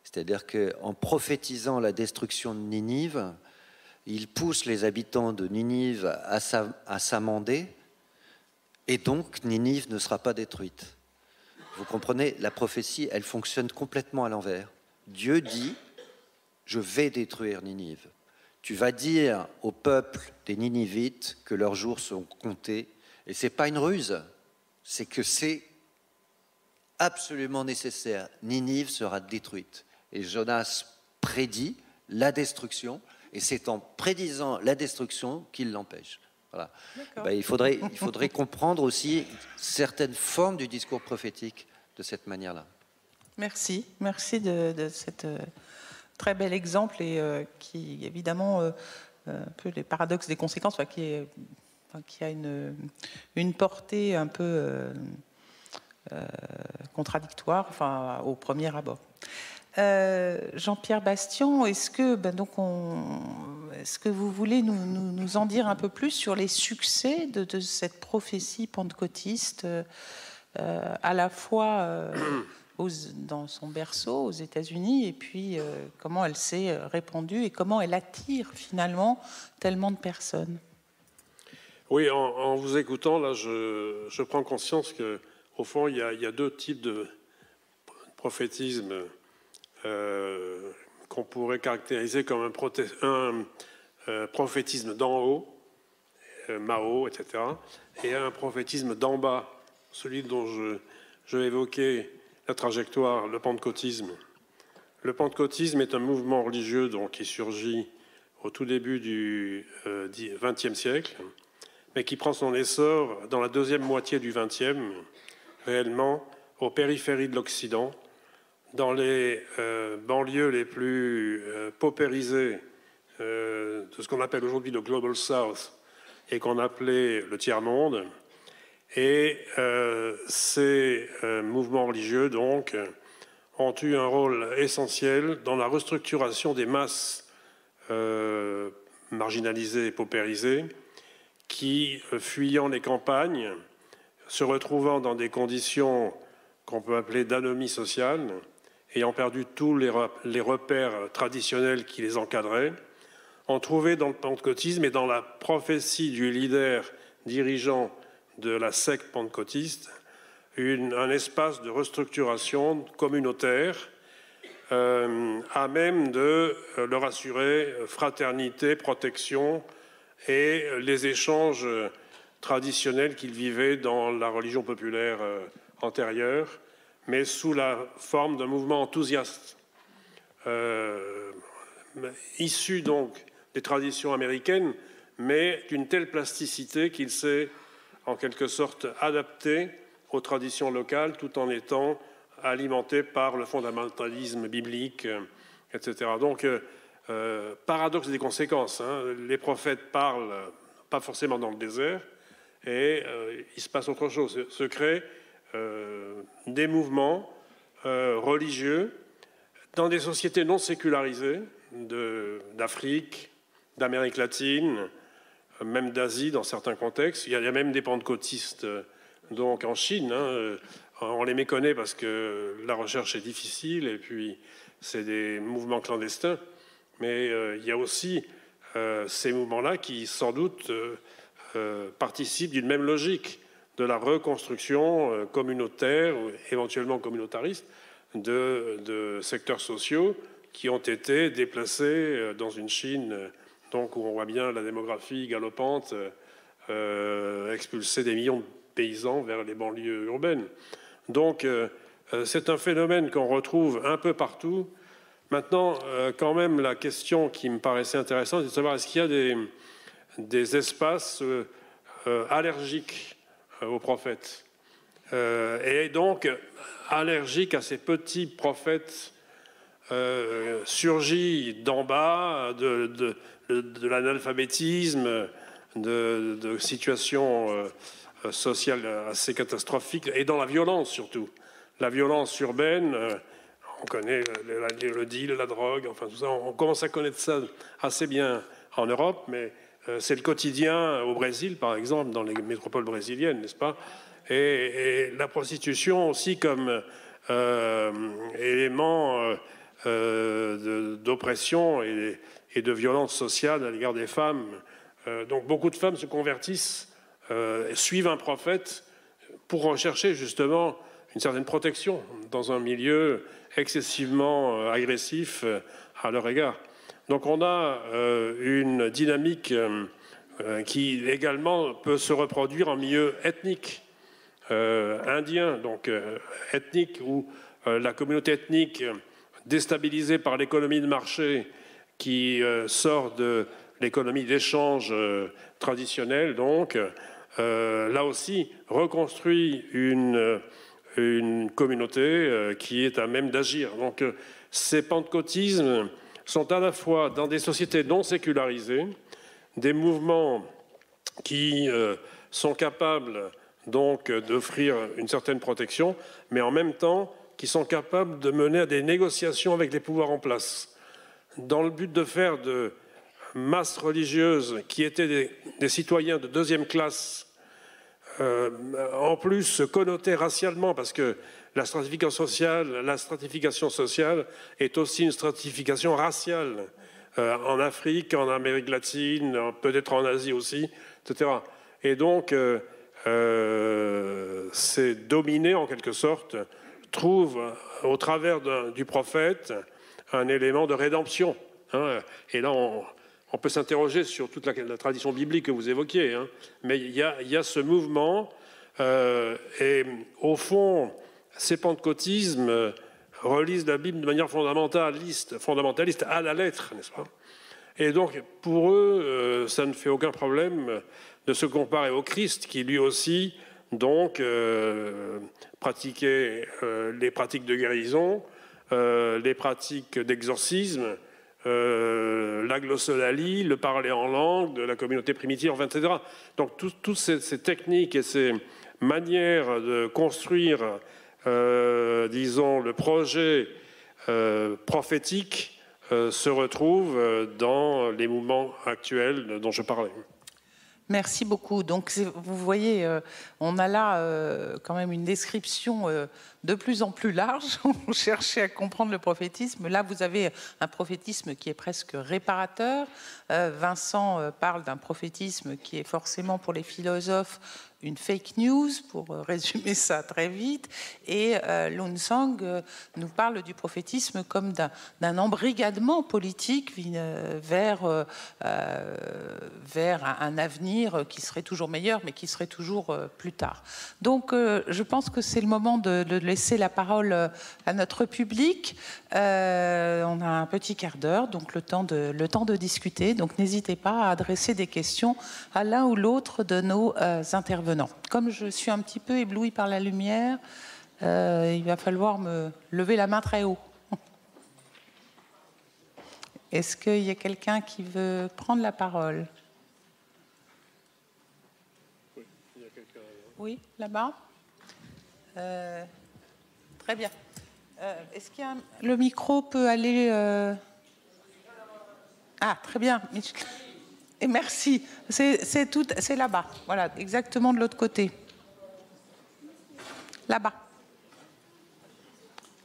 C'est-à-dire qu'en prophétisant la destruction de Ninive, il pousse les habitants de Ninive à s'amender, et donc Ninive ne sera pas détruite. Vous comprenez, la prophétie, elle fonctionne complètement à l'envers. Dieu dit, je vais détruire Ninive. Tu vas dire au peuple des Ninivites que leurs jours sont comptés. Et ce n'est pas une ruse, c'est que c'est absolument nécessaire. Ninive sera détruite. Et Jonas prédit la destruction, et c'est en prédisant la destruction qu'il l'empêche. Voilà. Il faudrait comprendre aussi certaines formes du discours prophétique de cette manière-là. Merci de cet très bel exemple et qui évidemment un peu les paradoxes des conséquences, qui a une portée un peu contradictoire, au premier abord. Jean-Pierre Bastian, est-ce que vous voulez nous en dire un peu plus sur les succès de cette prophétie pentecôtiste, à la fois dans son berceau aux États-Unis, et puis comment elle s'est répandue et comment elle attire finalement tellement de personnes? Oui, en vous écoutant, là, je prends conscience qu'au fond, il y a deux types de prophétisme qu'on pourrait caractériser comme un prophétisme d'en haut, Mao, etc., et un prophétisme d'en bas, celui dont je évoquais la trajectoire, le pentecôtisme. Le pentecôtisme est un mouvement religieux qui surgit au tout début du XXe siècle, mais qui prend son essor dans la deuxième moitié du XXe, réellement aux périphéries de l'Occident, dans les banlieues les plus paupérisées de ce qu'on appelle aujourd'hui le Global South et qu'on appelait le tiers-monde. Et ces mouvements religieux, donc, ont eu un rôle essentiel dans la restructuration des masses marginalisées et paupérisées qui, fuyant les campagnes, se retrouvant dans des conditions qu'on peut appeler d'anomie sociale, ayant perdu tous les repères traditionnels qui les encadraient, ont trouvé dans le pentecôtisme et dans la prophétie du leader dirigeant de la secte pentecôtiste un espace de restructuration communautaire à même de leur assurer fraternité, protection et les échanges traditionnels qu'ils vivaient dans la religion populaire antérieure, mais sous la forme d'un mouvement enthousiaste, issu donc des traditions américaines, mais d'une telle plasticité qu'il s'est en quelque sorte adapté aux traditions locales tout en étant alimentés par le fondamentalisme biblique, etc. Donc, paradoxe des conséquences. Hein. Les prophètes parlent pas forcément dans le désert, et il se passe autre chose. Se créent des mouvements religieux dans des sociétés non sécularisées, d'Afrique, d'Amérique latine, même d'Asie dans certains contextes. Il y a même des pentecôtistes donc en Chine. Hein. On les méconnaît parce que la recherche est difficile et puis c'est des mouvements clandestins. Mais il y a aussi ces mouvements-là qui, sans doute, participent d'une même logique de la reconstruction communautaire ou éventuellement communautariste de secteurs sociaux qui ont été déplacés dans une Chine donc, où on voit bien la démographie galopante expulser des millions de paysans vers les banlieues urbaines. Donc c'est un phénomène qu'on retrouve un peu partout. Maintenant, quand même, la question qui me paraissait intéressante, c'est de savoir est-ce qu'il y a des espaces allergiques aux prophètes et donc allergiques à ces petits prophètes surgis d'en bas, de l'analphabétisme, de situations sociales assez catastrophiques, et dans la violence surtout. La violence urbaine, on connaît le deal, la drogue, enfin tout ça, on commence à connaître ça assez bien en Europe, mais c'est le quotidien au Brésil, par exemple, dans les métropoles brésiliennes, n'est-ce pas ? Et la prostitution aussi comme élément d'oppression et de violence sociale à l'égard des femmes. Donc beaucoup de femmes se convertissent, suivent un prophète pour rechercher justement une certaine protection dans un milieu excessivement agressif à leur égard. Donc on a une dynamique qui également peut se reproduire en milieu ethnique, indien, donc ethnique, où la communauté ethnique déstabilisée par l'économie de marché qui sort de l'économie d'échange traditionnelle, donc là aussi reconstruit une communauté qui est à même d'agir. Donc ces pentecôtismes sont à la fois dans des sociétés non sécularisées, des mouvements qui sont capables donc d'offrir une certaine protection, mais en même temps qui sont capables de mener à des négociations avec les pouvoirs en place, dans le but de faire de masses religieuses qui étaient des citoyens de deuxième classe, en plus connotées racialement, parce que la stratification sociale est aussi une stratification raciale, en Afrique, en Amérique latine, peut-être en Asie aussi, etc. Et donc, ces dominés, en quelque sorte, trouvent au travers du prophète un élément de rédemption. Hein. Et là, on peut s'interroger sur toute la tradition biblique que vous évoquiez, hein. Mais il y a ce mouvement, et au fond, ces pentecôtismes relisent la Bible de manière fondamentaliste à la lettre, n'est-ce pas ? Et donc, pour eux, ça ne fait aucun problème de se comparer au Christ, qui lui aussi, donc, pratiquait les pratiques de guérison, les pratiques d'exorcisme, la glossolalie, le parler en langue de la communauté primitive, etc. Donc, toutes ces techniques et ces manières de construire, disons, le projet prophétique se retrouvent dans les mouvements actuels dont je parlais. Merci beaucoup. Donc, vous voyez, on a là quand même une description de plus en plus large. On cherchait à comprendre le prophétisme. Là, vous avez un prophétisme qui est presque réparateur. Vincent parle d'un prophétisme qui est forcément pour les philosophes une fake news, pour résumer ça très vite. Et Lun Sang nous parle du prophétisme comme d'un embrigadement politique vers un avenir qui serait toujours meilleur, mais qui serait toujours plus tard. Donc, je pense que c'est le moment de laisser la parole à notre public. On a un petit quart d'heure, donc le temps de discuter. Donc, n'hésitez pas à adresser des questions à l'un ou l'autre de nos intervenants. Comme je suis un petit peu éblouie par la lumière, il va falloir me lever la main très haut. Est-ce qu'il y a quelqu'un qui veut prendre la parole? Oui, il y a quelqu'un. Oui, là-bas. Très bien. Est-ce qu'il y a le micro peut aller... Ah, très bien. Et merci. C'est là-bas. Voilà, exactement de l'autre côté. Là-bas.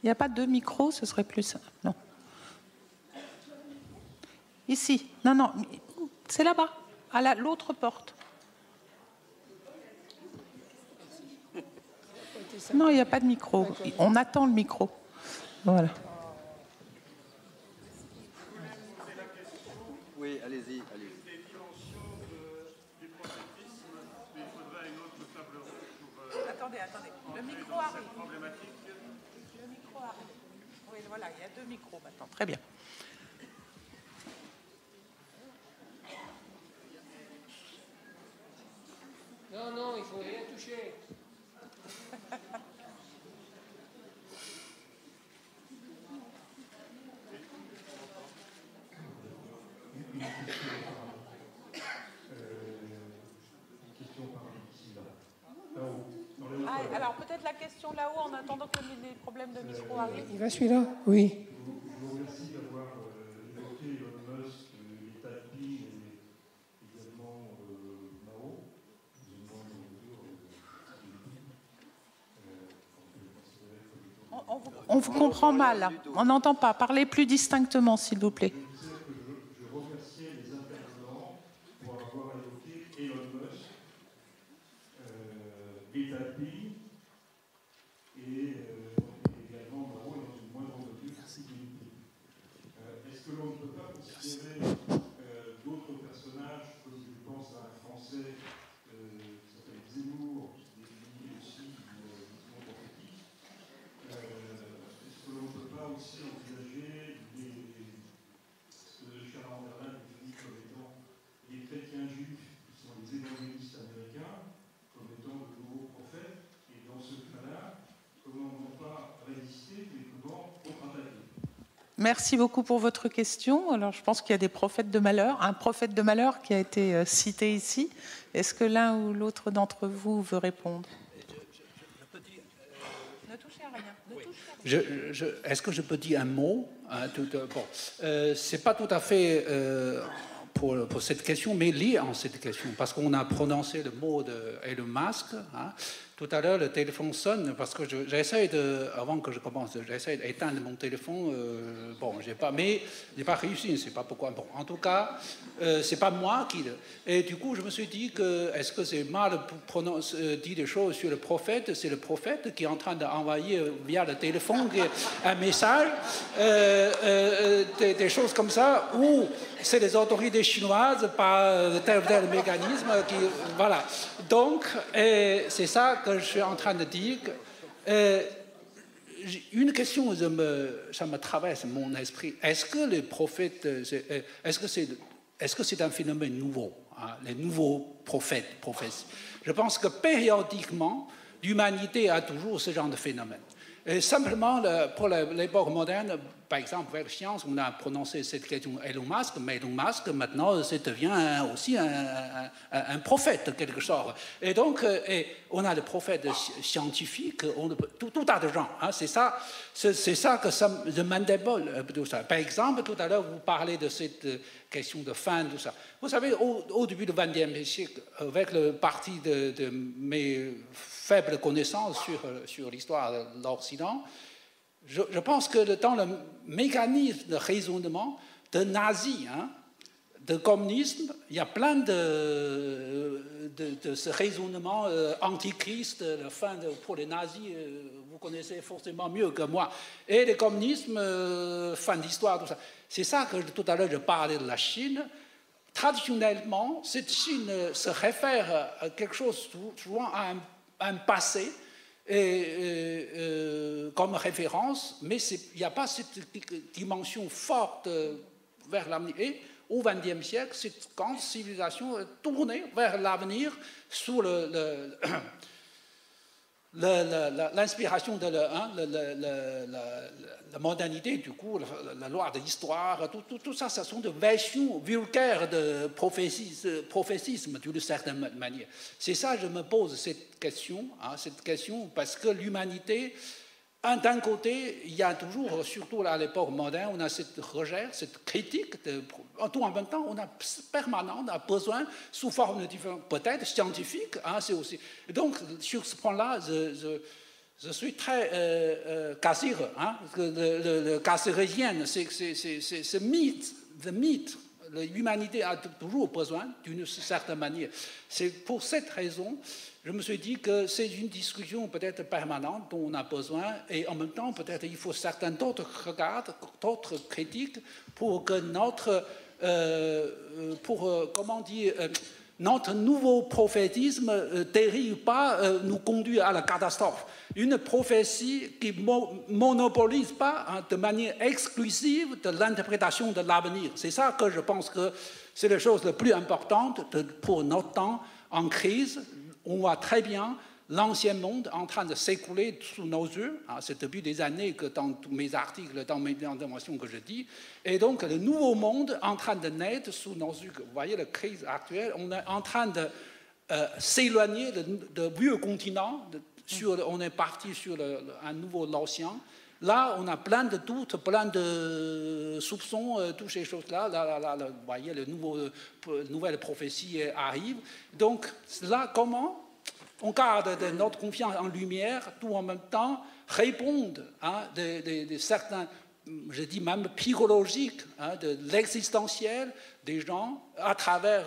Il n'y a pas deux micros, ce serait plus simple. Non. Ici. Non, non. C'est là-bas, à l'autre porte. Non, il n'y a pas de micro. On attend le micro. Voilà. Oui, allez-y. Attendez. Le micro arrive. Le micro arrive. Oui, voilà, il y a deux micros maintenant. Très bien. Non, il faut rien toucher. Alors peut-être la question là-haut en attendant que les problèmes de micro arrivent. Il va celui-là? Oui. Je vous remercie d'avoir évoqué Elon Musk, les tapis et également Mao. On vous comprend mal. On n'entend pas. Parlez plus distinctement, s'il vous plaît. Je remerciais les intervenants pour avoir évoqué Elon Musk, les tapis et également Mao dans une moindre mesure. Est-ce que l'on ne peut pas considérer d'autres personnages, comme je pense à un Français qui s'appelle Zemmour, qui est défini aussi vision prophétique? Est-ce que l'on ne peut pas aussi envisager ce que Charles Anderlin définit comme étant les chrétiens juifs, qui sont les évangélistes américains, comme étant de nouveaux prophètes? Et dans ce cas-là, comment ne pas résister, mais comment contre-attaquer? Merci beaucoup pour votre question. Alors, je pense qu'il y a des prophètes de malheur, un prophète de malheur qui a été cité ici. Est-ce que l'un ou l'autre d'entre vous veut répondre? Ne touchez à rien. Est-ce que je peux dire un mot? C'est pas tout à fait pour cette question, mais lié en cette question, parce qu'on a prononcé le mot de Elon Musk. Tout à l'heure, le téléphone sonne, parce que avant que je commence, j'essaie d'éteindre mon téléphone. J'ai pas réussi, je ne sais pas pourquoi. Bon, en tout cas, c'est pas moi qui. Et du coup, je me suis dit que est-ce que c'est mal dit des choses sur le prophète? C'est le prophète qui est en train d'envoyer via le téléphone un message, des choses comme ça, ou c'est les autorités chinoises par tel ou tel mécanisme qui, voilà. Donc, c'est ça que je suis en train de dire. Une question, ça me traverse mon esprit. Est-ce que les prophètes, est-ce que c'est un phénomène nouveau, les nouveaux prophètes? Je pense que périodiquement, l'humanité a toujours ce genre de phénomène. Et simplement, pour l'époque moderne, par exemple, vers la science, on a prononcé cette question Elon Musk, mais Elon Musk, maintenant, ça devient aussi un prophète, quelque sorte. Et donc, on a le prophète scientifique, tout tas de gens. C'est ça que ça m'indébole, tout ça. Par exemple, tout à l'heure, vous parlez de cette question de fin, tout ça. Vous savez, au début du XXe siècle, avec le parti de mes faibles connaissances sur l'histoire de l'Occident, je pense que dans le mécanisme de raisonnement de nazis, de communisme, il y a plein de ce raisonnement antichrist, la fin pour les nazis, vous connaissez forcément mieux que moi, et le communisme, fin d'histoire, tout ça. C'est ça que tout à l'heure je parlais de la Chine. Traditionnellement, cette Chine se réfère à quelque chose, souvent à un passé, comme référence, mais il n'y a pas cette dimension forte vers l'avenir. Et au XXe siècle, cette grande civilisation est tournée vers l'avenir sous l'inspiration de la modernité, du coup, la loi de l'histoire, tout ça, ce sont des versions vulgaires de prophétisme d'une certaine manière. C'est ça que je me pose cette question, parce que l'humanité, d'un côté, il y a toujours, surtout à l'époque moderne, on a cette recherche, cette critique, tout en même temps, on a permanent, on a besoin, sous forme différente, peut-être scientifique, c'est aussi. Donc, sur ce point-là, je suis très cassireux, parce que le cassirésien, c'est mythe, l'humanité a toujours besoin d'une certaine manière. C'est pour cette raison, je me suis dit que c'est une discussion peut-être permanente dont on a besoin, et en même temps, peut-être il faut certains d'autres regards, d'autres critiques pour que notre nouveau prophétisme dérive pas, nous conduit à la catastrophe. Une prophétie qui ne monopolise pas de manière exclusive de l'interprétation de l'avenir. C'est ça que je pense que c'est la chose la plus importante pour notre temps en crise. On voit très bien l'ancien monde en train de s'écouler sous nos yeux. C'est depuis des années que dans tous mes articles, dans mes interventions que je dis. Et donc, le nouveau monde en train de naître sous nos yeux. Vous voyez la crise actuelle, on est en train de s'éloigner de vieux continents. On est parti sur un nouveau l'océan. Là, on a plein de doutes, plein de soupçons, toutes ces choses-là. Là, vous voyez, nouvelle prophétie arrive. Donc, là, comment on garde notre confiance en lumière, tout en même temps répondre à certains, je dis même psychologiques, de l'existentiel des gens à travers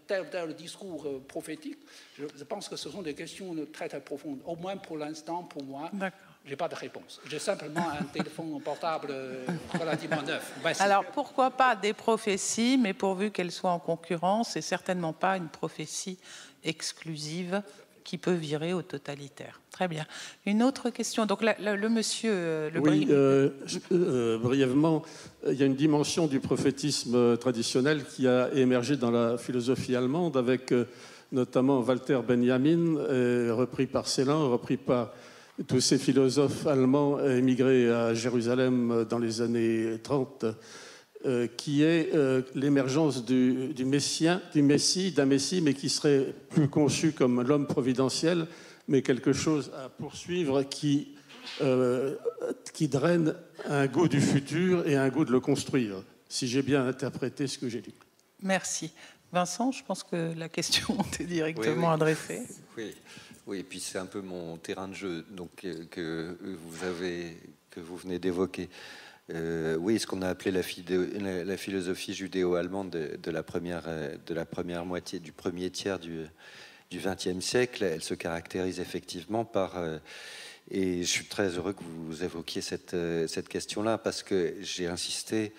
tel discours prophétique. Je pense que ce sont des questions très, très profondes. Au moins pour l'instant, pour moi. Je n'ai pas de réponse. J'ai simplement un téléphone portable relativement neuf. Alors, pourquoi pas des prophéties, mais pourvu qu'elles soient en concurrence, et certainement pas une prophétie exclusive qui peut virer au totalitaire. Très bien. Une autre question. Donc, le monsieur... brièvement, il y a une dimension du prophétisme traditionnel qui a émergé dans la philosophie allemande, avec notamment Walter Benjamin, repris par Celan, repris par tous ces philosophes allemands émigrés à Jérusalem dans les années 30, qui est l'émergence du Messie, d'un Messie, mais qui serait plus conçu comme l'homme providentiel, mais quelque chose à poursuivre qui draine un goût du futur et un goût de le construire, si j'ai bien interprété ce que j'ai dit. Merci. Vincent, je pense que la question est directement adressée. Oui, et puis c'est un peu mon terrain de jeu donc, que vous venez d'évoquer. Oui, ce qu'on a appelé la philosophie judéo-allemande de la première moitié, du premier tiers du XXe siècle, elle se caractérise effectivement par... et je suis très heureux que vous évoquiez cette question-là, parce que j'ai insisté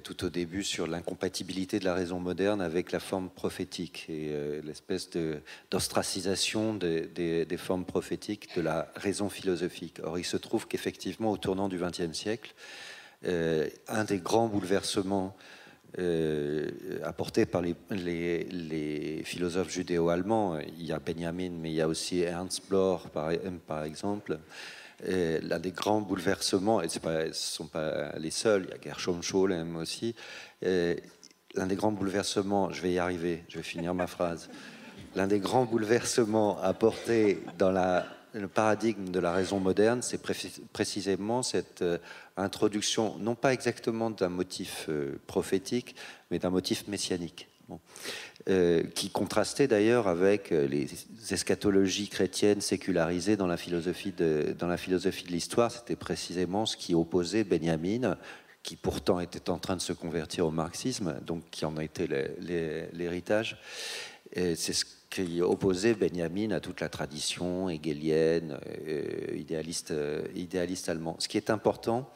tout au début sur l'incompatibilité de la raison moderne avec la forme prophétique et l'espèce d'ostracisation des formes prophétiques de la raison philosophique. Or, il se trouve qu'effectivement, au tournant du XXe siècle, un des grands bouleversements apportés par les philosophes judéo-allemands, il y a Benjamin, mais il y a aussi Ernst Bloch, par exemple. L'un des grands bouleversements, et ce ne sont pas les seuls, il y a Gershom Scholem aussi, l'un des grands bouleversements, je vais y arriver, je vais finir ma phrase, l'un des grands bouleversements apportés dans le paradigme de la raison moderne, c'est précisément cette introduction, non pas exactement d'un motif prophétique, mais d'un motif messianique. Bon. Qui contrastait d'ailleurs avec les eschatologies chrétiennes sécularisées dans la philosophie de l'histoire. C'était précisément ce qui opposait Benjamin, qui pourtant était en train de se convertir au marxisme, donc qui en a été l'héritage. C'est ce qui opposait Benjamin à toute la tradition hegélienne, idéaliste allemand. Ce qui est important,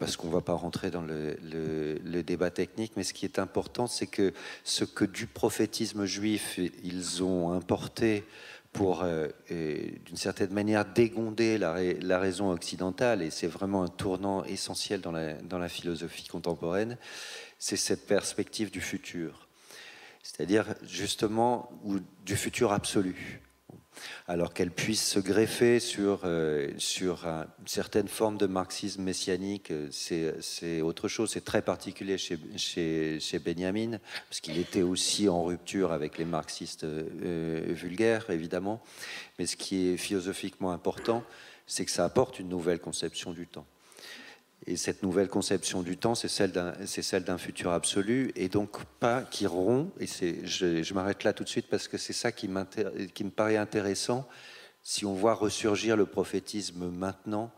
parce qu'on ne va pas rentrer dans le débat technique, mais ce qui est important, c'est que ce que du prophétisme juif, ils ont importé pour, d'une certaine manière, dégonder la raison occidentale, et c'est vraiment un tournant essentiel dans la philosophie contemporaine, c'est cette perspective du futur, c'est-à-dire justement du futur absolu. Alors qu'elle puisse se greffer sur une certaine forme de marxisme messianique, c'est autre chose, c'est très particulier chez Benjamin, parce qu'il était aussi en rupture avec les marxistes vulgaires, évidemment, mais ce qui est philosophiquement important, c'est que ça apporte une nouvelle conception du temps. Et cette nouvelle conception du temps, c'est celle d'un futur absolu, et donc pas qui rompt, et je m'arrête là tout de suite parce que c'est ça qui me paraît intéressant, si on voit ressurgir le prophétisme maintenant,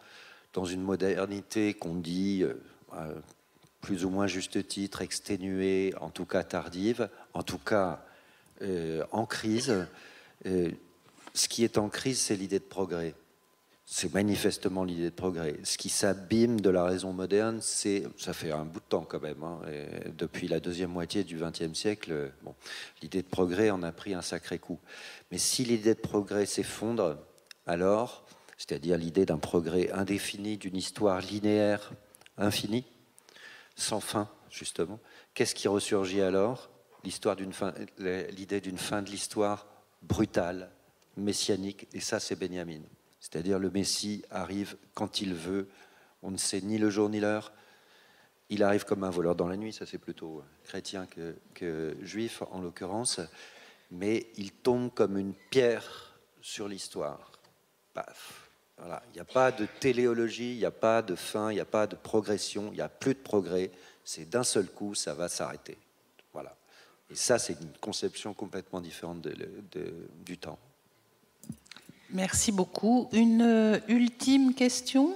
dans une modernité qu'on dit, plus ou moins juste titre, exténuée, en tout cas tardive, en tout cas en crise. Ce qui est en crise, c'est l'idée de progrès. C'est manifestement l'idée de progrès. Ce qui s'abîme de la raison moderne, ça fait un bout de temps quand même, hein, depuis la deuxième moitié du XXe siècle, bon, l'idée de progrès en a pris un sacré coup. Mais si l'idée de progrès s'effondre, alors, c'est-à-dire l'idée d'un progrès indéfini, d'une histoire linéaire, infinie, sans fin, justement, qu'est-ce qui ressurgit alors? L'idée d'une fin de l'histoire brutale, messianique, et ça c'est Benjamin. C'est-à-dire le Messie arrive quand il veut, on ne sait ni le jour ni l'heure, il arrive comme un voleur dans la nuit, ça c'est plutôt chrétien que juif en l'occurrence, mais il tombe comme une pierre sur l'histoire. Paf. Voilà. Il n'y a pas de téléologie, il n'y a pas de fin, il n'y a pas de progression, il n'y a plus de progrès, c'est d'un seul coup, ça va s'arrêter. Voilà. Et ça c'est une conception complètement différente du temps. Merci beaucoup. Une ultime question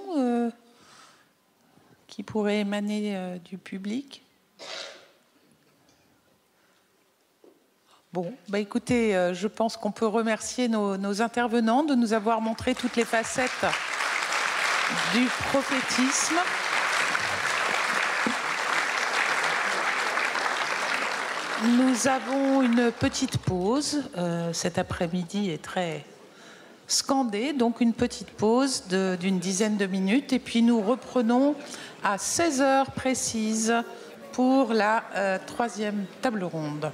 qui pourrait émaner du public? Bon, bah écoutez, je pense qu'on peut remercier nos intervenants de nous avoir montré toutes les facettes du prophétisme. Nous avons une petite pause. Cet après-midi est très scandé, donc une petite pause d'une dizaine de minutes. Et puis nous reprenons à 16h précise pour la troisième table ronde.